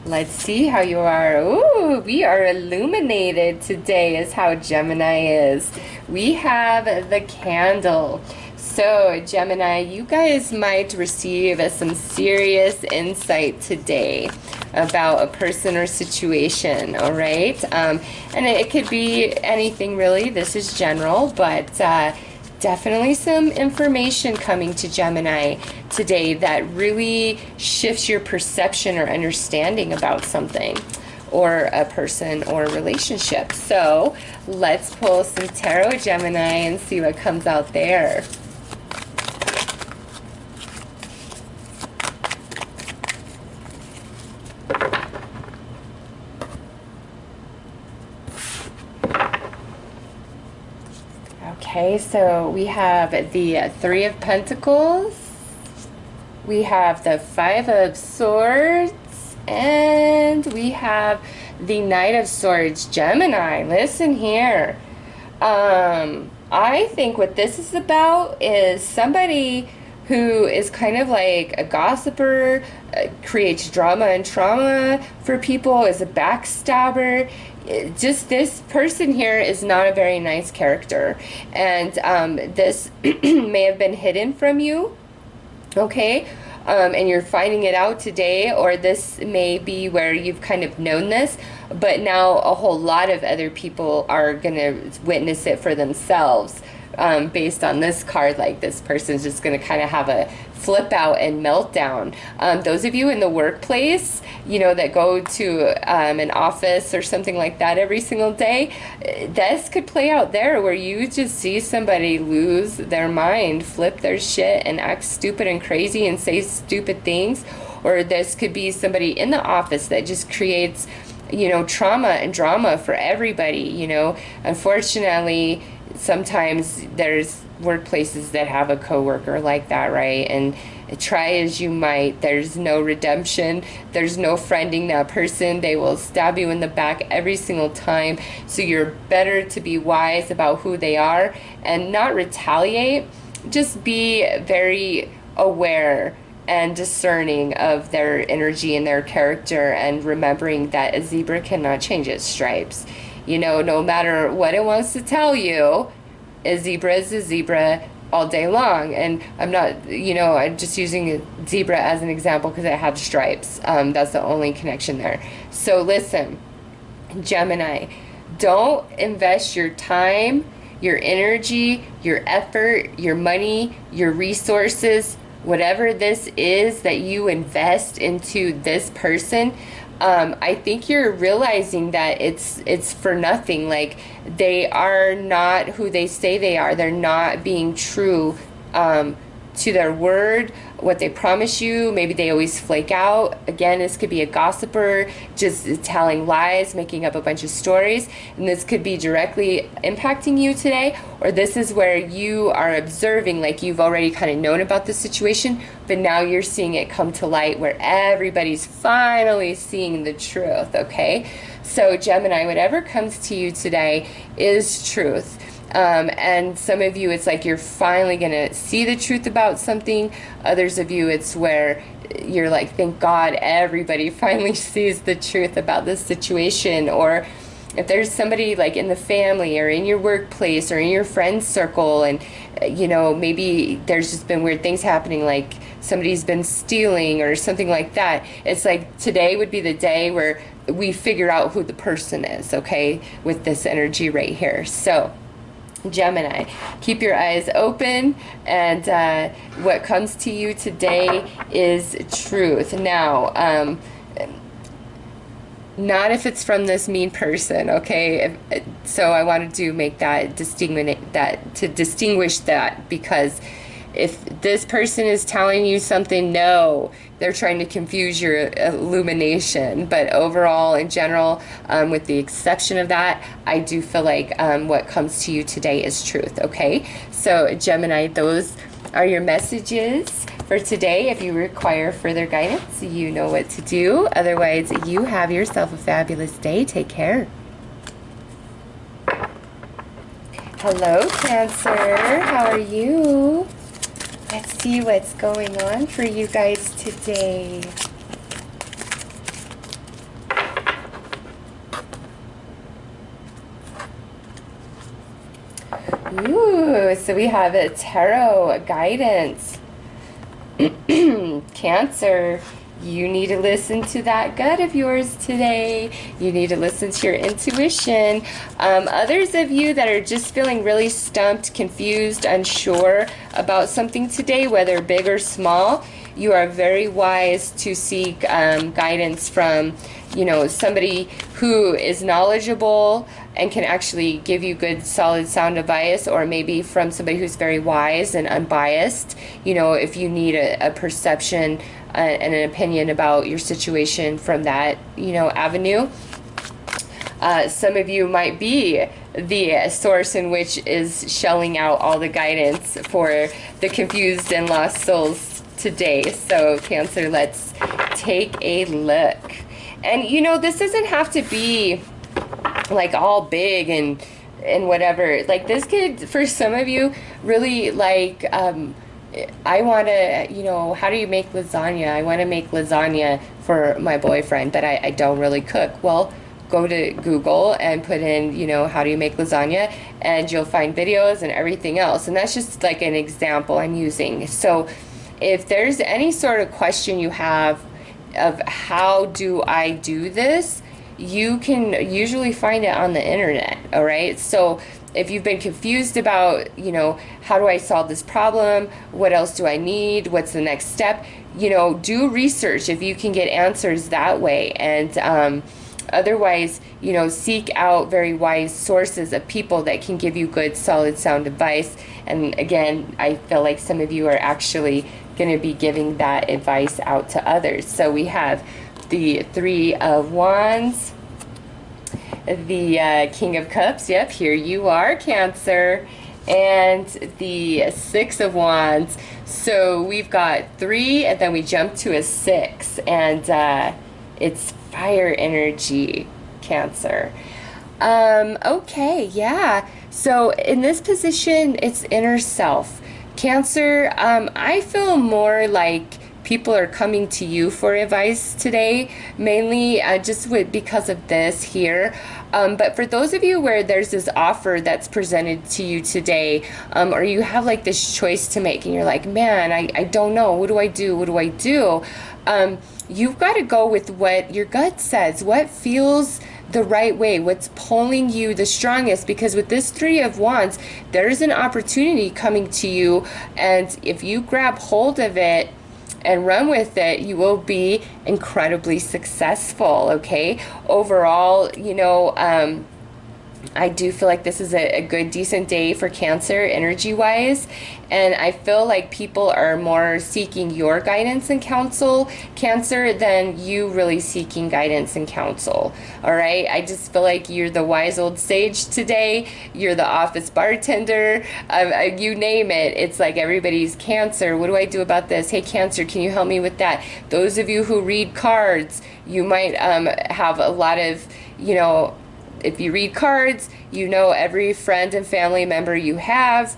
Let's see how you are. Ooh, we are illuminated today is how Gemini is. We have the candle. So, Gemini, you guys might receive some serious insight today about a person or situation, all right? And it could be anything, really. This is general, but definitely some information coming to Gemini today that really shifts your perception or understanding about something, or a person or a relationship. So, let's pull some tarot, Gemini, and see what comes out there. Okay, so we have the Three of Pentacles, we have the Five of Swords, and we have the Knight of Swords. Gemini, listen here. I think what this is about is somebody who is kind of like a gossiper, creates drama and trauma for people, is a backstabber. Just this person here is not a very nice character, and this may have been hidden from you, okay? And you're finding it out today, or this may be where you've kind of known this, but now a whole lot of other people are going to witness it for themselves. Based on this card, like this person's just going to kind of have a flip out and meltdown. Those of you in the workplace, you know, that go to an office or something like that every single day, this could play out there where you just see somebody lose their mind, flip their shit and act stupid and crazy and say stupid things. Or this could be somebody in the office that just creates, you know, trauma and drama for everybody. You know, unfortunately, sometimes there's workplaces that have a coworker like that, right? And try as you might, there's no redemption, there's no friending that person. They will stab you in the back every single time. So you're better to be wise about who they are and not retaliate. Just be very aware and discerning of their energy and their character, and remembering that a zebra cannot change its stripes. You know, no matter what it wants to tell you, a zebra is a zebra all day long. And I'm not, you know, I'm just using a zebra as an example because it has stripes. That's the only connection there. So listen, Gemini, don't invest your time, your energy, your effort, your money, your resources, whatever this is that you invest into this person. I think you're realizing that it's for nothing. Like, they are not who they say they are. They're not being true to their word, what they promise you. Maybe they always flake out. Again, this could be a gossiper, just telling lies, making up a bunch of stories. And this could be directly impacting you today. Or this is where you are observing, like you've already kind of known about the situation, but now you're seeing it come to light where everybody's finally seeing the truth, okay? So Gemini, whatever comes to you today is truth. And some of you, it's like you're finally going to see the truth about something. Others of you, it's where you're like, thank God everybody finally sees the truth about this situation. Or if there's somebody like in the family or in your workplace or in your friends circle, and you know, maybe there's just been weird things happening, like somebody's been stealing or something like that. It's like today would be the day where we figure out who the person is, okay, with this energy right here. So Gemini, keep your eyes open, and what comes to you today is truth. Now, not if it's from this mean person, okay? So I wanted to make that distinguish that, because if this person is telling you something, no, they're trying to confuse your illumination. But overall, in general, with the exception of that, I do feel like what comes to you today is truth, okay? So Gemini, those are your messages for today. If you require further guidance, you know what to do. Otherwise, you have yourself a fabulous day. Take care. Hello, Cancer. How are you? Let's see what's going on for you guys today. Ooh, so we have a tarot guidance. Cancer, you need to listen to that gut of yours today. You need to listen to your intuition. Others of you that are just feeling really stumped, confused, unsure about something today, whether big or small, you are very wise to seek guidance from, you know, somebody who is knowledgeable and can actually give you good, solid, sound advice, or maybe from somebody who's very wise and unbiased. You know, if you need a perception and an opinion about your situation from that, you know, avenue. Some of you might be the source in which is shelling out all the guidance for the confused and lost souls today. So Cancer, let's take a look. And you know, this doesn't have to be like all big and whatever. Like this could, for some of you, really like, I want to, you know, how do you make lasagna? I want to make lasagna for my boyfriend, but I don't really cook. Well, go to Google and put in, you know, how do you make lasagna, and you'll find videos and everything else. And that's just like an example I'm using. So if there's any sort of question you have of how do I do this, you can usually find it on the internet. All right. So if you've been confused about, you know, how do I solve this problem? What else do I need? What's the next step? You know, do research if you can get answers that way. And otherwise, you know, seek out very wise sources of people that can give you good, solid, sound advice. And again, I feel like some of you are actually going to be giving that advice out to others. So we have the Three of Wands, the King of Cups, yep, here you are, Cancer, and the Six of Wands. So we've got 3, and then we jump to a 6, and it's fire energy, Cancer. Okay, yeah. So in this position, it's inner self. Cancer, I feel more like people are coming to you for advice today, mainly just because of this here. But for those of you where there's this offer that's presented to you today, or you have like this choice to make and you're like, man, I don't know, what do I do? What do I do? You've got to go with what your gut says, what feels the right way, what's pulling you the strongest, because with this Three of Wands, there's an opportunity coming to you, and if you grab hold of it and run with it, you will be incredibly successful, okay? Overall, you know, I do feel like this is a good, decent day for Cancer energy-wise, and I feel like people are more seeking your guidance and counsel, Cancer, than you really seeking guidance and counsel, all right? I just feel like you're the wise old sage today. You're the office bartender. You name it. It's like everybody's Cancer. What do I do about this? Hey, Cancer, can you help me with that? Those of you who read cards, you might have a lot of, you know, if you read cards, you know every friend and family member you have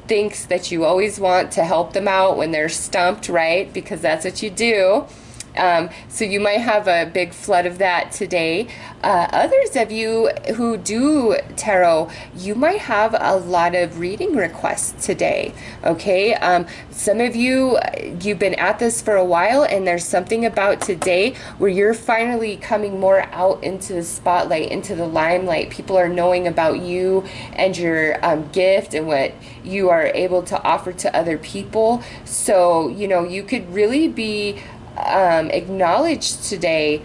thinks that you always want to help them out when they're stumped, right? Because that's what you do. So you might have a big flood of that today. Others of you who do tarot, you might have a lot of reading requests today, okay? Some of you, you've been at this for a while, and there's something about today where you're finally coming more out into the spotlight, into the limelight. People are knowing about you and your gift and what you are able to offer to other people. So, you know, you could really be acknowledged today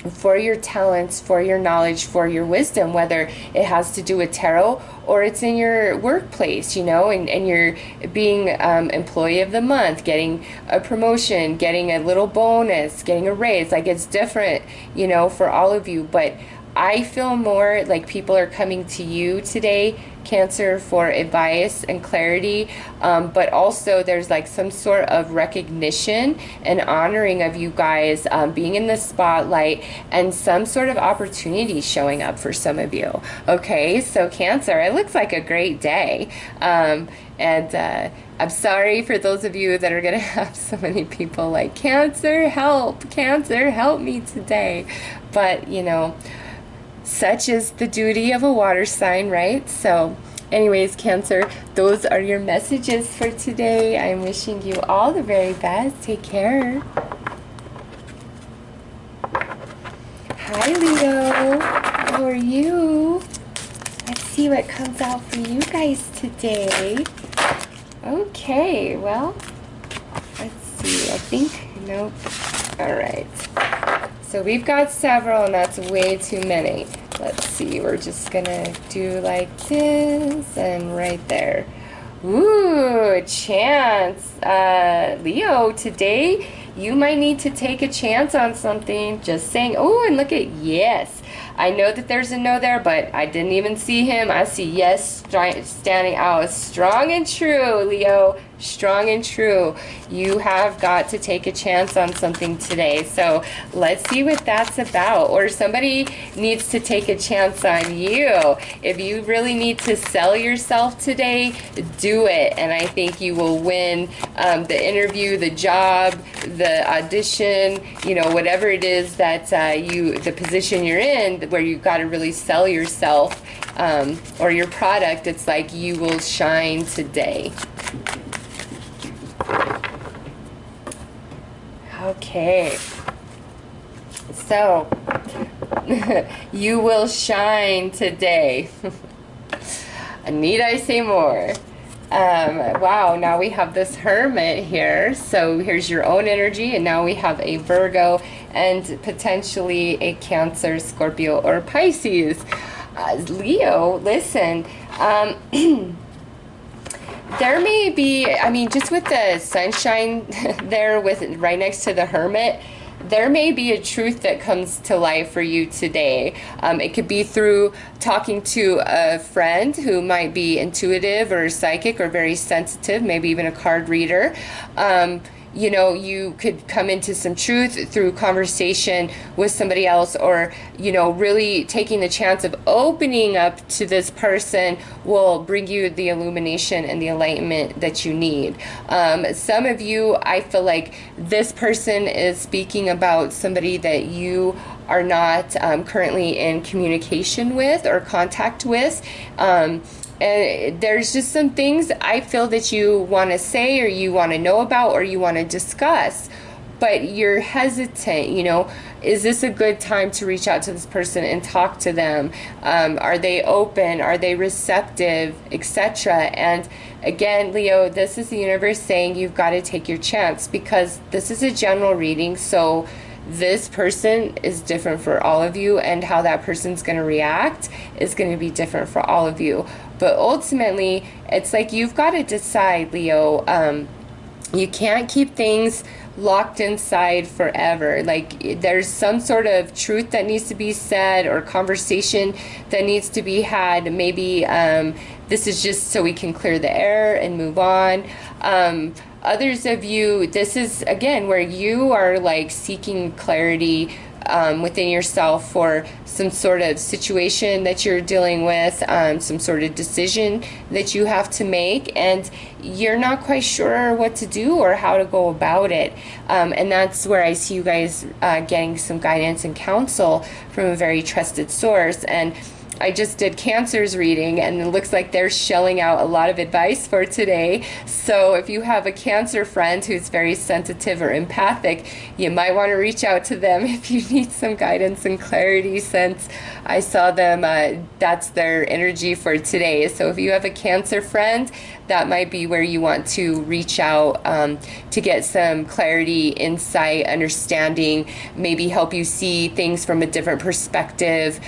for your talents, for your knowledge, for your wisdom, whether it has to do with tarot or it's in your workplace, you know, and you're being employee of the month, getting a promotion, getting a little bonus, getting a raise. Like, it's different, you know, for all of you, but I feel more like people are coming to you today, Cancer, for advice and clarity, but also there's like some sort of recognition and honoring of you guys being in the spotlight, and some sort of opportunity showing up for some of you. Okay, so Cancer, it looks like a great day. And I'm sorry for those of you that are going to have so many people like, Cancer, help me today. But, you know, such is the duty of a water sign, right? So anyways, Cancer, those are your messages for today. I'm wishing you all the very best. Take care. Hi, Leo. How are you? Let's see what comes out for you guys today. Okay, well, let's see. I think, nope. All right. So we've got several, and that's way too many. Let's see, we're just gonna do like this and right there. Ooh, chance. Leo, today you might need to take a chance on something. Just saying. Oh, and look at yes. I know that there's a no there, but I didn't even see him. I see yes standing out. Strong and true, Leo. Strong and true. You have got to take a chance on something today. So let's see what that's about. Or somebody needs to take a chance on you. If you really need to sell yourself today, do it. And I think you will win the interview, the job, the audition, you know, whatever it is that the position you're in, where you've got to really sell yourself or your product. It's like you will shine today. Okay, so you will shine today. Need I say more? Wow, now we have this Hermit here. So here's your own energy, and now we have a Virgo and potentially a Cancer, Scorpio, or Pisces. Leo, listen. There may be, I mean, just with the sunshine there with right next to the Hermit, there may be a truth that comes to life for you today. It could be through talking to a friend who might be intuitive or psychic or very sensitive, maybe even a card reader. You know, you could come into some truth through conversation with somebody else, or, you know, really taking the chance of opening up to this person will bring you the illumination and the enlightenment that you need. Some of you, I feel like this person is speaking about somebody that you are not currently in communication with or contact with. And there's just some things I feel that you want to say, or you want to know about, or you want to discuss, but you're hesitant. You know, is this a good time to reach out to this person and talk to them? Are they open? Are they receptive, etc.? And again, Leo, this is the universe saying you've got to take your chance, because this is a general reading. So this person is different for all of you, and how that person's going to react is going to be different for all of you. But ultimately, it's like you've got to decide, Leo. You can't keep things locked inside forever. Like, there's some sort of truth that needs to be said, or conversation that needs to be had. Maybe this is just so we can clear the air and move on. Others of you, this is, again, where you are like seeking clarity within yourself for some sort of situation that you're dealing with, some sort of decision that you have to make, and you're not quite sure what to do or how to go about it. And that's where I see you guys getting some guidance and counsel from a very trusted source. And I just did Cancer's reading, and it looks like they're shelling out a lot of advice for today. So if you have a Cancer friend who's very sensitive or empathic, you might want to reach out to them if you need some guidance and clarity, since I saw them, that's their energy for today. So if you have a Cancer friend, that might be where you want to reach out to get some clarity, insight, understanding, maybe help you see things from a different perspective,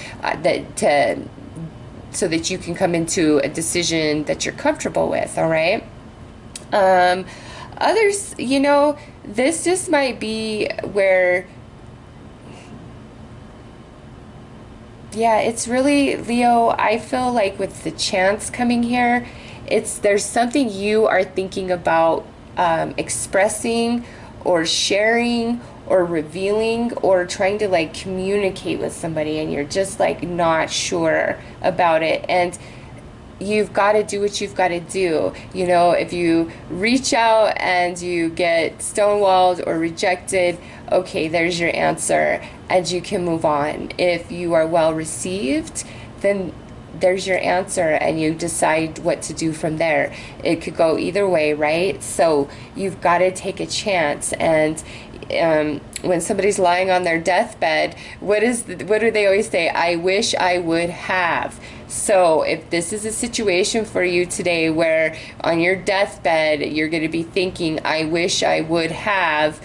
so that you can come into a decision that you're comfortable with, all right? Others, you know, this just might be where, yeah, it's really, Leo, I feel like with the chance coming here, there's something you are thinking about expressing or sharing or revealing or trying to like communicate with somebody, and you're just like not sure about it, and you've got to do what you've got to do. You know, if you reach out and you get stonewalled or rejected, okay, there's your answer, and you can move on. If you are well received, then there's your answer, and you decide what to do from there. It could go either way, right? So you've got to take a chance. And when somebody's lying on their deathbed, what do they always say? I wish I would have. So if this is a situation for you today where on your deathbed you're going to be thinking, I wish I would have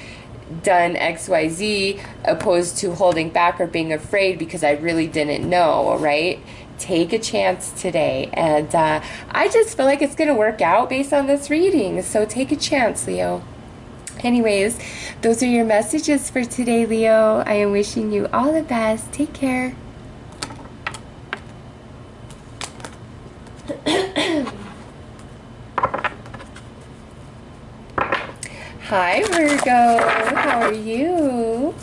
done XYZ, opposed to holding back or being afraid because I really didn't know, right? Take a chance today, and I just feel like it's going to work out based on this reading. So take a chance, Leo. Anyways, those are your messages for today, Leo. I am wishing you all the best. Take care. Hi, Virgo. How are you?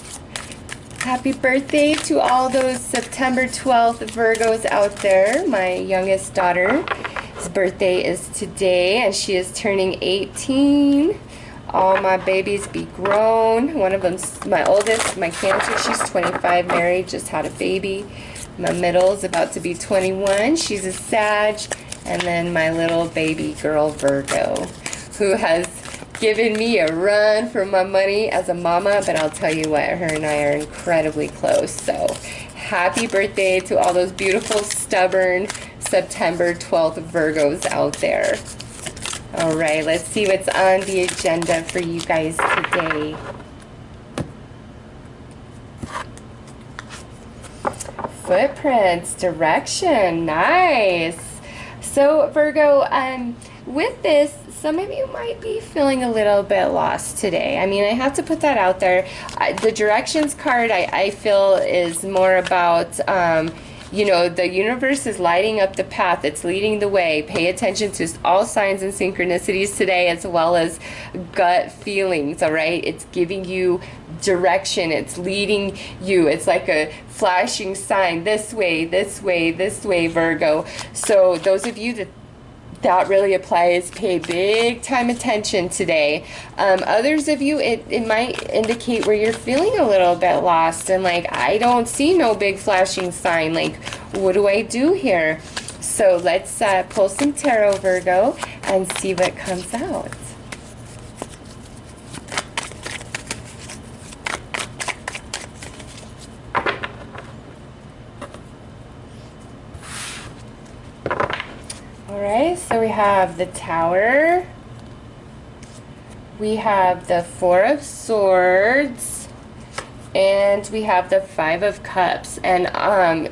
Happy birthday to all those September 12th Virgos out there. My youngest daughter's birthday is today, and she is turning 18. All my babies be grown. One of them's my oldest, my Cancer. She's 25, married, just had a baby. My middle's about to be 21. She's a Sag. And then my little baby girl, Virgo, who has given me a run for my money as a mama, but I'll tell you what, her and I are incredibly close. So happy birthday to all those beautiful, stubborn September 12th Virgos out there. All right, let's see what's on the agenda for you guys today. Footprints, direction, nice. So Virgo, with this, some of you might be feeling a little bit lost today. I mean, I have to put that out there. The directions card, I feel, is more about, you know, the universe is lighting up the path. It's leading the way. Pay attention to all signs and synchronicities today, as well as gut feelings, all right? It's giving you direction. It's leading you. It's like a flashing sign. This way, this way, this way, Virgo. So those of you that really applies, pay big time attention today. Others of you, it might indicate where you're feeling a little bit lost and like, I don't see no big flashing sign. Like, what do I do here? So let's pull some tarot, Virgo, and see what comes out. Alright, so we have the Tower, we have the Four of Swords, and we have the Five of Cups. And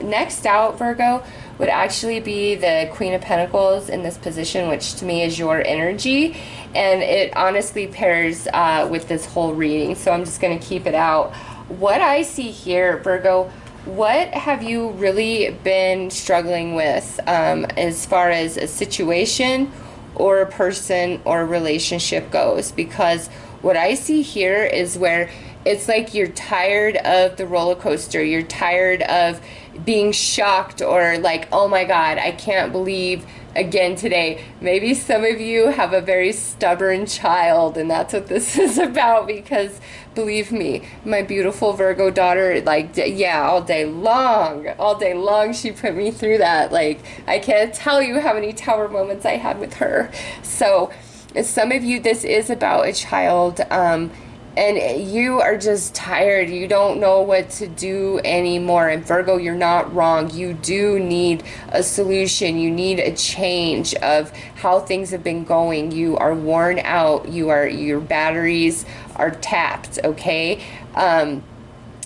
next out, Virgo, would actually be the Queen of Pentacles in this position, which to me is your energy, and it honestly pairs with this whole reading, so I'm just going to keep it out. What I see here, Virgo, what have you really been struggling with as far as a situation or a person or a relationship goes? Because what I see here is where it's like you're tired of the roller coaster. You're tired of being shocked or like, oh my God, I can't believe again today. Maybe some of you have a very stubborn child, and that's what this is about, because believe me, my beautiful Virgo daughter, like, yeah, all day long she put me through that. Like, I can't tell you how many tower moments I had with her. So some of you, this is about a child, and you are just tired. You don't know what to do anymore. And Virgo, you're not wrong. You do need a solution. You need a change of how things have been going. You are worn out. Your batteries are tapped, okay?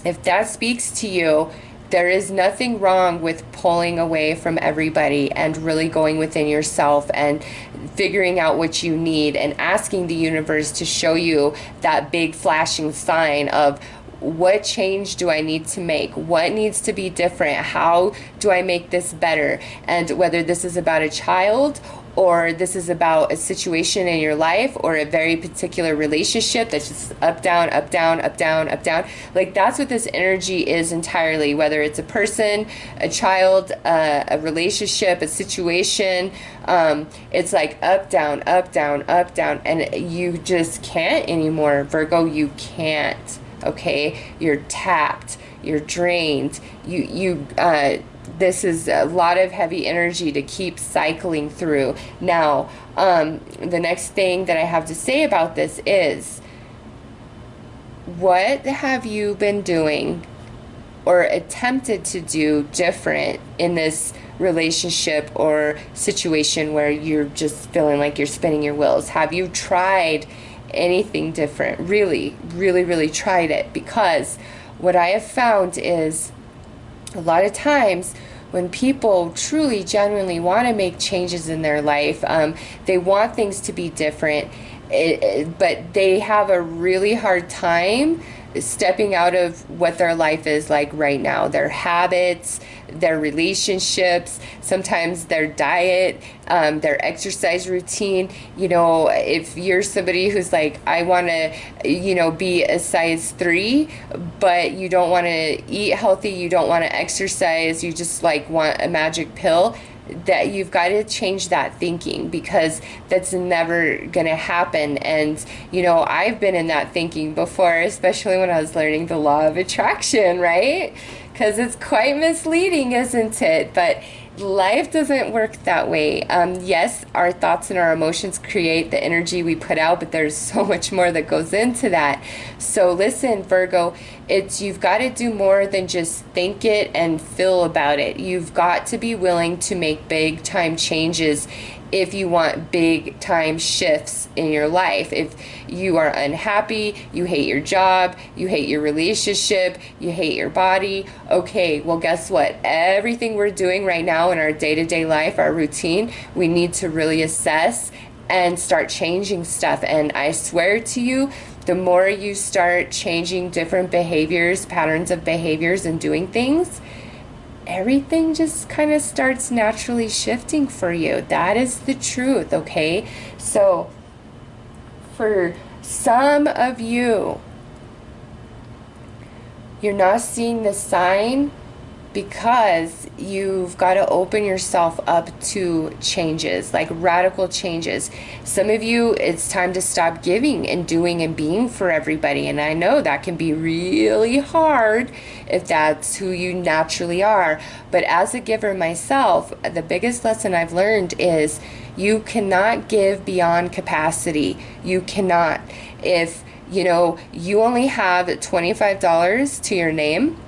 If that speaks to you, there is nothing wrong with pulling away from everybody and really going within yourself and figuring out what you need and asking the universe to show you that big flashing sign of what change do I need to make? What needs to be different? How do I make this better? And whether this is about a child or this is about a situation in your life or a very particular relationship that's just up, down, up, down, up, down, up, down. Like, that's what this energy is entirely, whether it's a person, a child, a relationship, a situation. It's like up, down, up, down, up, down, and you just can't anymore, Virgo. You can't, okay? You're tapped, you're drained, this is a lot of heavy energy to keep cycling through. Now, the next thing that I have to say about this is, what have you been doing or attempted to do different in this relationship or situation where you're just feeling like you're spinning your wheels? Have you tried anything different? Really, really, really tried it? Because what I have found is, a lot of times when people truly, genuinely want to make changes in their life, they want things to be different, but they have a really hard time stepping out of what their life is like right now, their habits, their relationships, sometimes their diet, their exercise routine. You know, if you're somebody who's like, I want to, you know, be a size 3, but you don't want to eat healthy, you don't want to exercise, you just like want a magic pill, that you've got to change that thinking, because that's never going to happen. And you know, I've been in that thinking before, especially when I was learning the law of attraction, right? Because it's quite misleading, isn't it? But life doesn't work that way. Yes, our thoughts and our emotions create the energy we put out, but there's so much more that goes into that. So listen, Virgo, you've got to do more than just think it and feel about it. You've got to be willing to make big time changes if you want big time shifts in your life. If you are unhappy, you hate your job, you hate your relationship, you hate your body, okay, well, guess what? Everything we're doing right now in our day-to-day life, our routine, we need to really assess and start changing stuff. And I swear to you, the more you start changing different behaviors, patterns of behaviors and doing things, everything just kind of starts naturally shifting for you. That is the truth, okay? So for some of you, you're not seeing the sign because you've got to open yourself up to changes, like radical changes. Some of you, it's time to stop giving and doing and being for everybody. And I know that can be really hard if that's who you naturally are. But as a giver myself, the biggest lesson I've learned is you cannot give beyond capacity. You cannot. If, you know, you only have $25 to your name,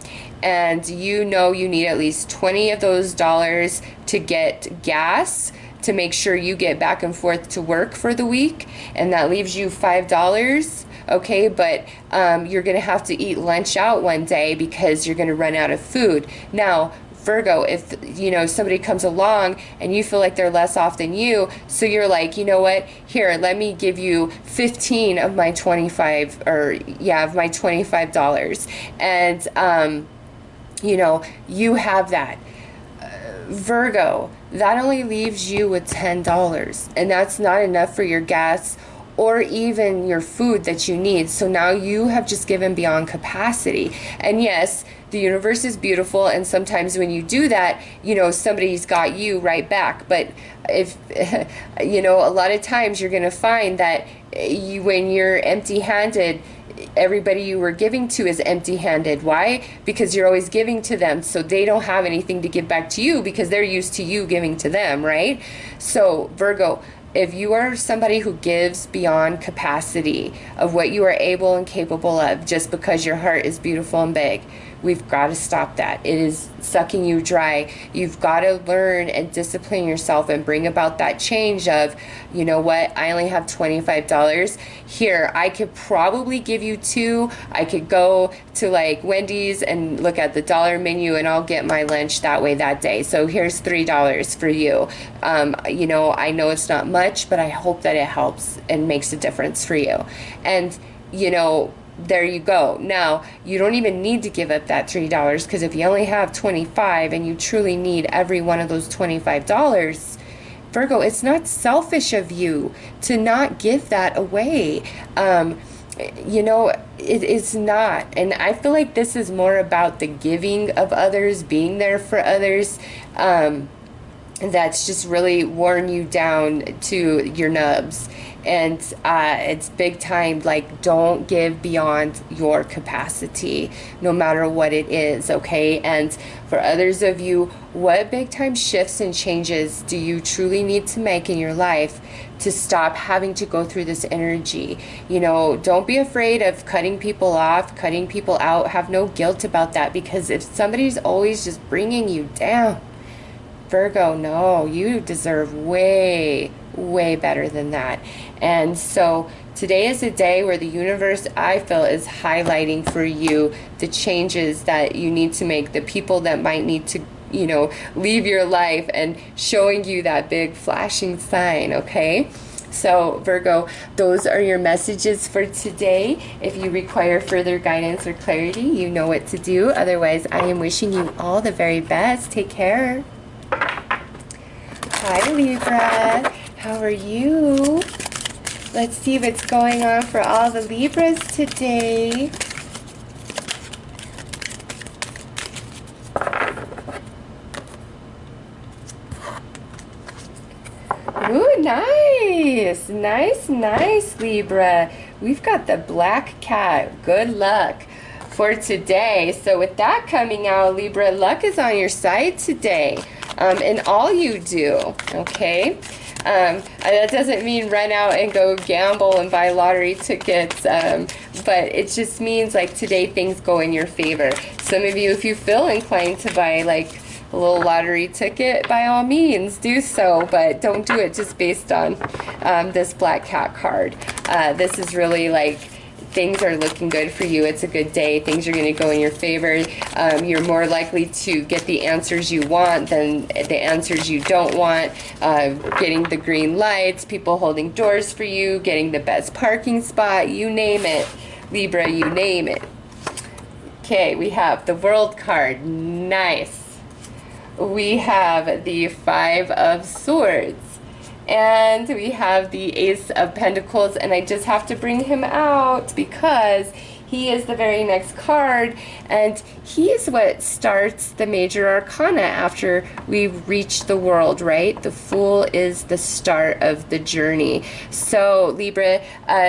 and you know you need at least 20 of those dollars to get gas to make sure you get back and forth to work for the week, and that leaves you $5, okay, but you're gonna have to eat lunch out one day because you're gonna run out of food. Now, Virgo, if you know somebody comes along and you feel like they're less off than you, so you're like, you know what, here, let me give you 15 of my 25, or yeah, of my $25, and you know, you have that. Virgo, that only leaves you with $10, and that's not enough for your gas or even your food that you need. So now you have just given beyond capacity. And yes, the universe is beautiful, and sometimes when you do that, you know, somebody's got you right back. But if you know, a lot of times you're going to find that when you're empty-handed, everybody you were giving to is empty-handed. Why? Because you're always giving to them, so they don't have anything to give back to you because they're used to you giving to them, right? So Virgo, if you are somebody who gives beyond capacity of what you are able and capable of just because your heart is beautiful and big, we've got to stop that. It is sucking you dry. You've got to learn and discipline yourself and bring about that change of, you know what, I only have $25. Here, I could probably give you 2. I could go to like Wendy's and look at the dollar menu and I'll get my lunch that way that day. So here's $3 for you. You know, I know it's not much, but I hope that it helps and makes a difference for you. And, you know, there you go. Now, you don't even need to give up that $3, because if you only have 25 and you truly need every one of those $25, Virgo, it's not selfish of you to not give that away. You know, it's not. And I feel like this is more about the giving of others, being there for others. That's just really worn you down to your nubs. And it's big time, like, don't give beyond your capacity, no matter what it is, okay? And for others of you, what big time shifts and changes do you truly need to make in your life to stop having to go through this energy? You know, don't be afraid of cutting people off, cutting people out. Have no guilt about that, because if somebody's always just bringing you down, Virgo, no, you deserve way better than that. And so today is a day where the universe, I feel, is highlighting for you the changes that you need to make, the people that might need to, you know, leave your life, and showing you that big flashing sign, okay? So Virgo, those are your messages for today. If you require further guidance or clarity, you know what to do. Otherwise, I am wishing you all the very best. Take care. Hi Libra, how are you? Let's see what's going on for all the Libras today. Ooh, nice. Nice, nice, Libra. We've got the black cat. Good luck for today. So with that coming out, Libra, luck is on your side today. In all you do, okay? That doesn't mean run out and go gamble and buy lottery tickets, but it just means like today things go in your favor. Some of you, if you feel inclined to buy like a little lottery ticket, by all means do so, but don't do it just based on this black cat card. This is really like things are looking good for you. It's a good day. Things are going to go in your favor. You're more likely to get the answers you want than the answers you don't want. Getting the green lights, people holding doors for you, getting the best parking spot, you name it. Libra, you name it. Okay, we have the World card. Nice. We have the Five of Swords. And we have the Ace of Pentacles, and I just have to bring him out because he is the very next card, and he is what starts the major arcana after we reach the World, right? The Fool is the start of the journey. So Libra,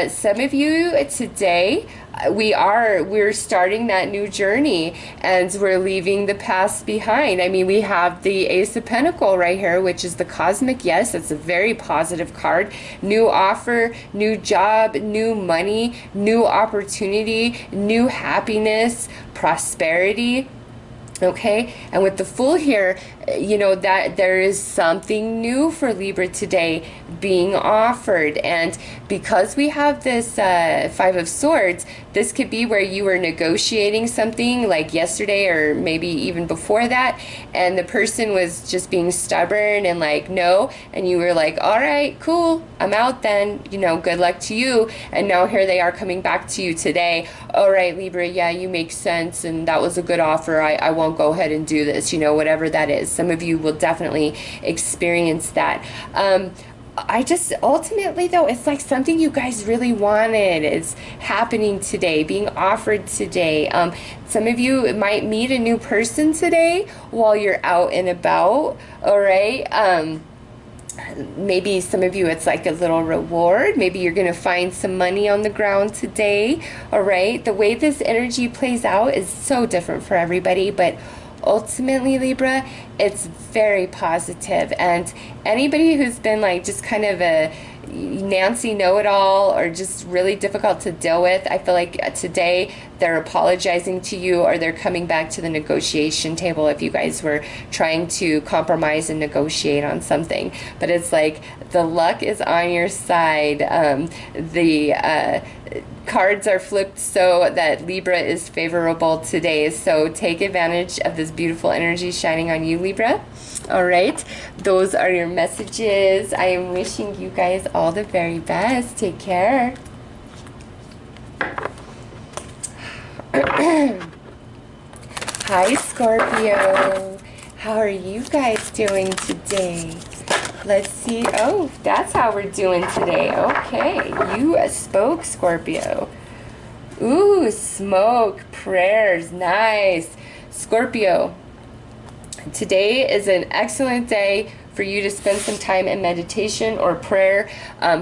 some of you today, we're starting that new journey, and we're leaving the past behind. I mean, we have the Ace of Pentacles right here, which is the cosmic. Yes, it's a very positive card. New offer, new job, new money, new opportunity, new happiness, prosperity. Okay, and with the Fool here, you know that there is something new for Libra today being offered. And because we have this Five of Swords, this could be where you were negotiating something like yesterday or maybe even before that, and the person was just being stubborn and like no, and you were like, all right, cool, I'm out then, you know, good luck to you. And now here they are coming back to you today. All right, Libra, yeah, you make sense, and that was a good offer. I won't go ahead and do this, you know, whatever that is. Some of you will definitely experience that. I just, ultimately though, it's like something you guys really wanted is happening today, being offered today. Some of you might meet a new person today while you're out and about, all right? Maybe some of you, it's like a little reward. Maybe you're going to find some money on the ground today, all right? The way this energy plays out is so different for everybody, but ultimately, Libra, it's very positive. And anybody who's been like just kind of a Nancy know-it-all or just really difficult to deal with, I feel like today they're apologizing to you, or they're coming back to the negotiation table if you guys were trying to compromise and negotiate on something. But it's like the luck is on your side. The cards are flipped so that Libra is favorable today. So take advantage of this beautiful energy shining on you, Libra. All right, those are your messages. I am wishing you guys all the very best. Take care. Hi, Scorpio. How are you guys doing today? Let's see. Oh, that's how we're doing today. Okay, you spoke, Scorpio. Ooh, smoke, prayers, nice. Scorpio, today is an excellent day for you to spend some time in meditation or prayer.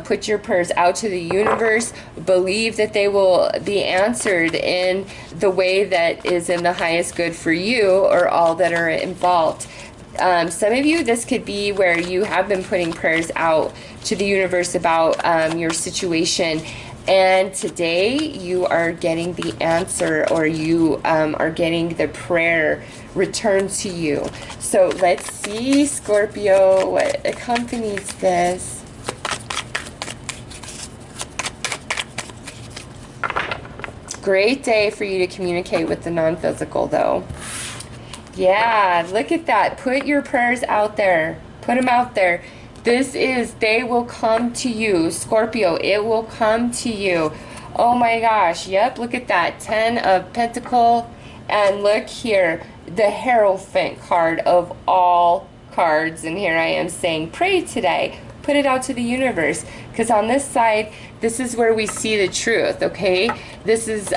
Put your prayers out to the universe. Believe that they will be answered in the way that is in the highest good for you or all that are involved. Some of you, this could be where you have been putting prayers out to the universe about your situation, and today you are getting the answer, or you are getting the prayer returned to you. So let's see, Scorpio, what accompanies this. Great day for you to communicate with the non-physical, though. Yeah, look at that. Put your prayers out there. Put them out there. They will come to you, Scorpio. It will come to you. Oh my gosh. Yep, look at that. 10 of Pentacle. And look here, the Hierophant card of all cards. And here I am saying, pray today. Put it out to the universe. Because on this side, this is where we see the truth, okay? This is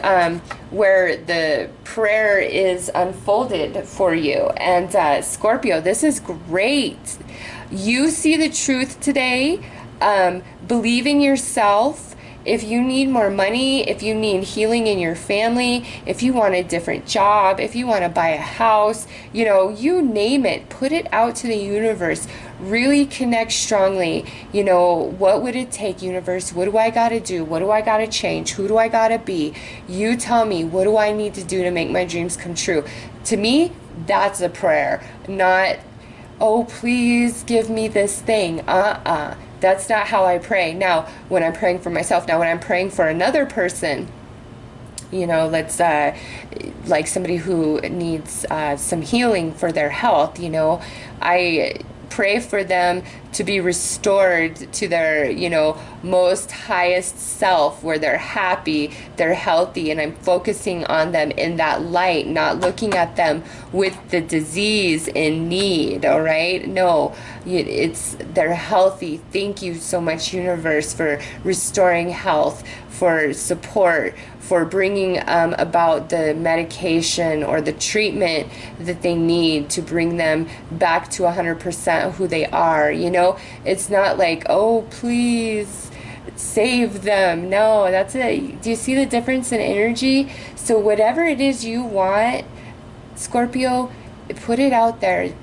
where the prayer is unfolded for you. And Scorpio, this is great. You see the truth today. Believe in yourself. If you need more money, if you need healing in your family, if you want a different job, if you want to buy a house, you know, you name it, put it out to the universe. Really connect strongly. You know, what would it take, universe? What do I got to do? What do I got to change? Who do I got to be? You tell me, what do I need to do to make my dreams come true? To me, that's a prayer, not, oh, please give me this thing. That's not how I pray. Now, when I'm praying for myself, when I'm praying for another person, you know, let's, like somebody who needs some healing for their health, you know, I pray for them to be restored to their, you know, most highest self, where they're happy, they're healthy, and I'm focusing on them in that light, not looking at them with the disease in need, all right? No, they're healthy. Thank you so much, universe, for restoring health, for support, for bringing about the medication or the treatment that they need to bring them back to 100% who they are. You know, it's not like, oh, please save them. No, that's it. Do you see the difference in energy? So whatever it is you want, Scorpio, put it out there.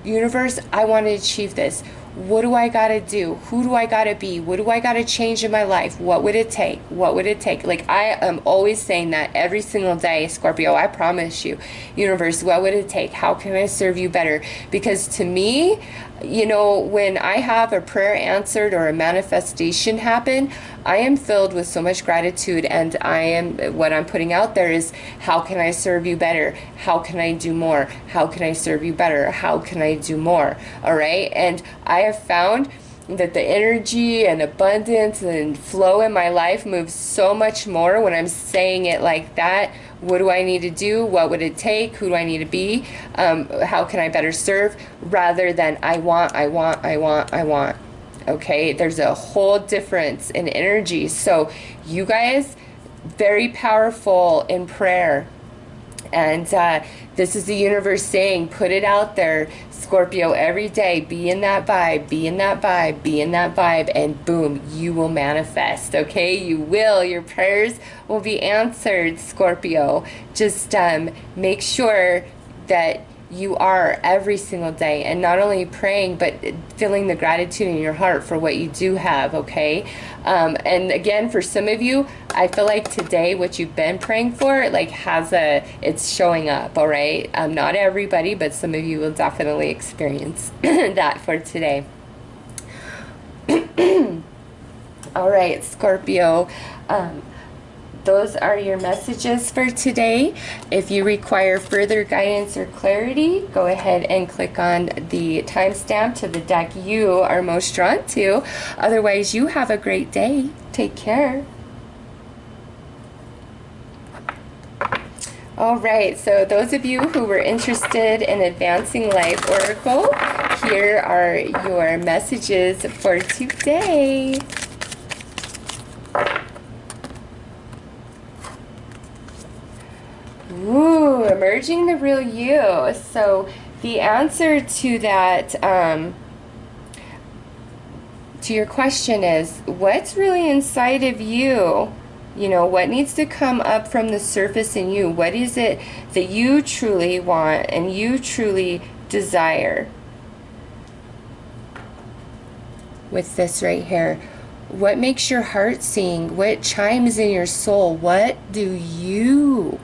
Universe, I want to achieve this. What do I got to do? Who do I got to be? What do I got to change in my life? What would it take? What would it take? Like, I am always saying that every single day, Scorpio, I promise you. Universe, what would it take? How can I serve you better? Because to me, you know, when I have a prayer answered or a manifestation happen, I am filled with so much gratitude, and what I'm putting out there is, how can I serve you better? How can I do more? How can I serve you better? How can I do more? All right. And I have found that the energy and abundance and flow in my life moves so much more when I'm saying it like that. What do I need to do? What would it take? Who do I need to be? How can I better serve? Rather than I want. Okay, there's a whole difference in energy. So you guys, very powerful in prayer. And this is the universe saying, put it out there, Scorpio, every day. Be in that vibe, be in that vibe, be in that vibe, and boom, you will manifest, okay? You will. Your prayers will be answered, Scorpio. Just make sure that you are every single day, and not only praying, but feeling the gratitude in your heart for what you do have, okay? And again, for some of you, I feel like today what you've been praying for, like, it's showing up, all right? Not everybody, but some of you will definitely experience that for today. All right, Scorpio. Those are your messages for today. If you require further guidance or clarity, go ahead and click on the timestamp to the deck you are most drawn to. Otherwise, you have a great day. Take care. All right, so those of you who were interested in Advancing Life Oracle, here are your messages for today. Ooh, emerging the real you. So the answer to that, to your question is, what's really inside of you? You know, what needs to come up from the surface in you? What is it that you truly want and you truly desire? With this right here, what makes your heart sing? What chimes in your soul? What do you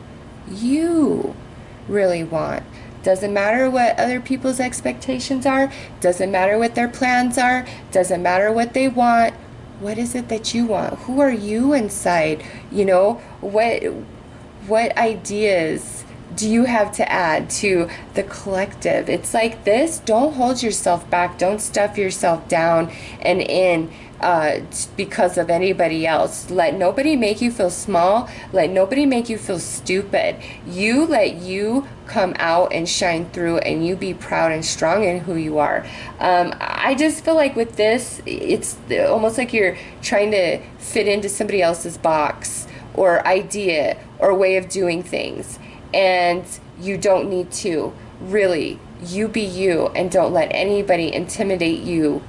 really want? Doesn't matter what other people's expectations are. Doesn't matter what their plans are. Doesn't matter what they want. What is it that you want? Who are you inside? You know, what ideas do you have to add to the collective? It's like this. Don't hold yourself back. Don't stuff yourself down and in because of anybody else. Let nobody make you feel small. Let nobody make you feel stupid. You let you come out and shine through, and you be proud and strong in who you are. I just feel like with this, it's almost like you're trying to fit into somebody else's box or idea or way of doing things. And you don't need to. Really, you be you, and don't let anybody intimidate you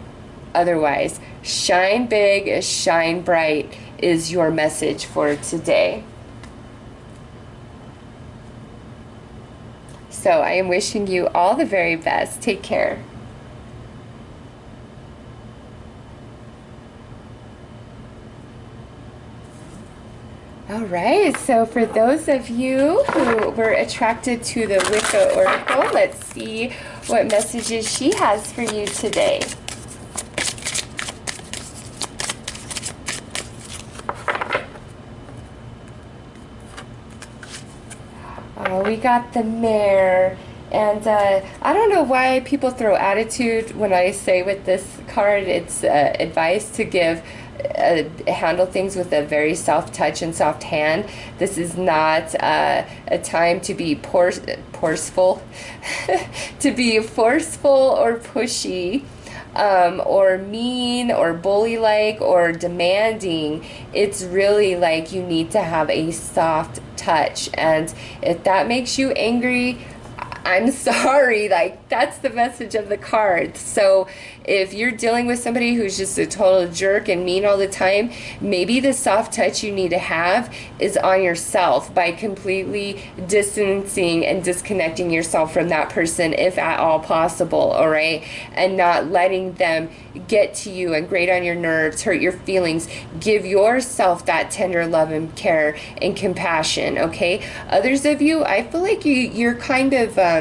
otherwise. Shine big, shine bright is your message for today. So I am wishing you all the very best. Take care. All right, so for those of you who were attracted to the Wicca Oracle, let's see what messages she has for you today. We got the Mare, and I don't know why people throw attitude when I say with this card it's advice to give handle things with a very soft touch and soft hand. This is not a time to be forceful to be forceful or pushy, or mean or bully-like or demanding. It's really like you need to have a soft touch, and if that makes you angry, I'm sorry, like that's the message of the card. So if you're dealing with somebody who's just a total jerk and mean all the time, maybe the soft touch you need to have is on yourself by completely distancing and disconnecting yourself from that person if at all possible, all right? And not letting them get to you and grate on your nerves, hurt your feelings. Give yourself that tender love and care and compassion, okay? Others of you, I feel like you're kind of a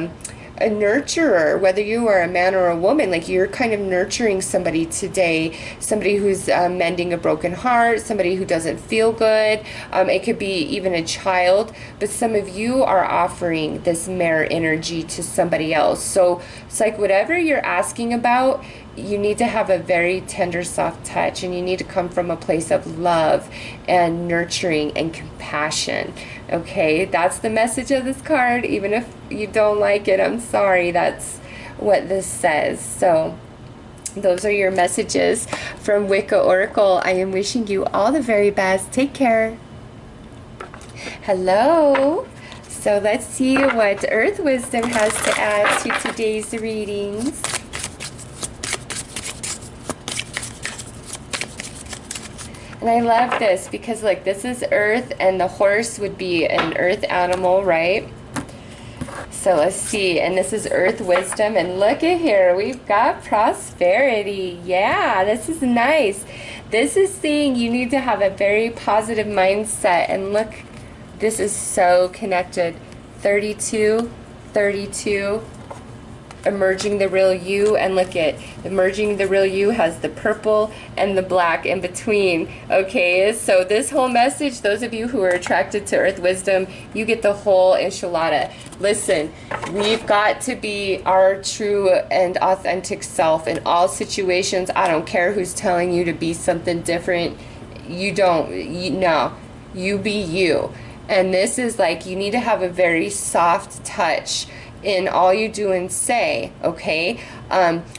nurturer, whether you are a man or a woman. Like you're kind of nurturing somebody today, somebody who's mending a broken heart, somebody who doesn't feel good. It could be even a child, but some of you are offering this Mare energy to somebody else. So it's like whatever you're asking about, you need to have a very tender, soft touch, and you need to come from a place of love and nurturing and compassion. Okay, that's the message of this card. Even if you don't like it, I'm sorry, that's what this says. So those are your messages from Wicca Oracle. I am wishing you all the very best. Take care. Hello. So let's see what Earth Wisdom has to add to today's readings. And I love this because, like, this is Earth, and the horse would be an Earth animal, right? So let's see. And this is Earth Wisdom. And look at here. We've got prosperity. Yeah, this is nice. This is saying you need to have a very positive mindset. And look, this is so connected. 32, 32. Emerging the real you, and look at emerging the real you has the purple and the black in between. Okay, so this whole message, those of you who are attracted to Earth Wisdom, you get the whole enchilada. Listen, we've got to be our true and authentic self in all situations. I don't care who's telling you to be something different. No, you be you. And this is like, you need to have a very soft touch in all you do and say, okay?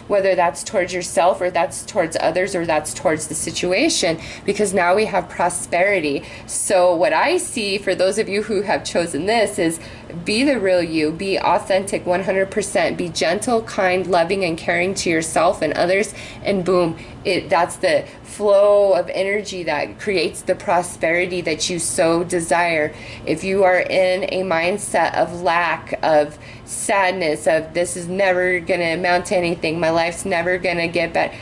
Whether that's towards yourself or that's towards others or that's towards the situation, because now we have prosperity. So what I see for those of you who have chosen this is be the real you, be authentic 100%, be gentle, kind, loving, and caring to yourself and others, and boom, that's the flow of energy that creates the prosperity that you so desire. If you are in a mindset of lack, of sadness, of this is never going to amount to anything, my life's never going to get better,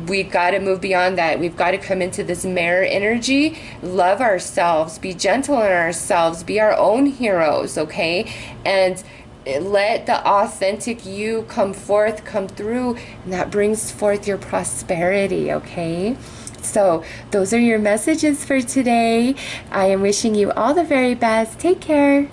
we've got to move beyond that. We've got to come into this Mare energy, love ourselves, be gentle on ourselves, be our own heroes, okay? And let the authentic you come forth, come through, and that brings forth your prosperity, okay? So those are your messages for today. I am wishing you all the very best. Take care.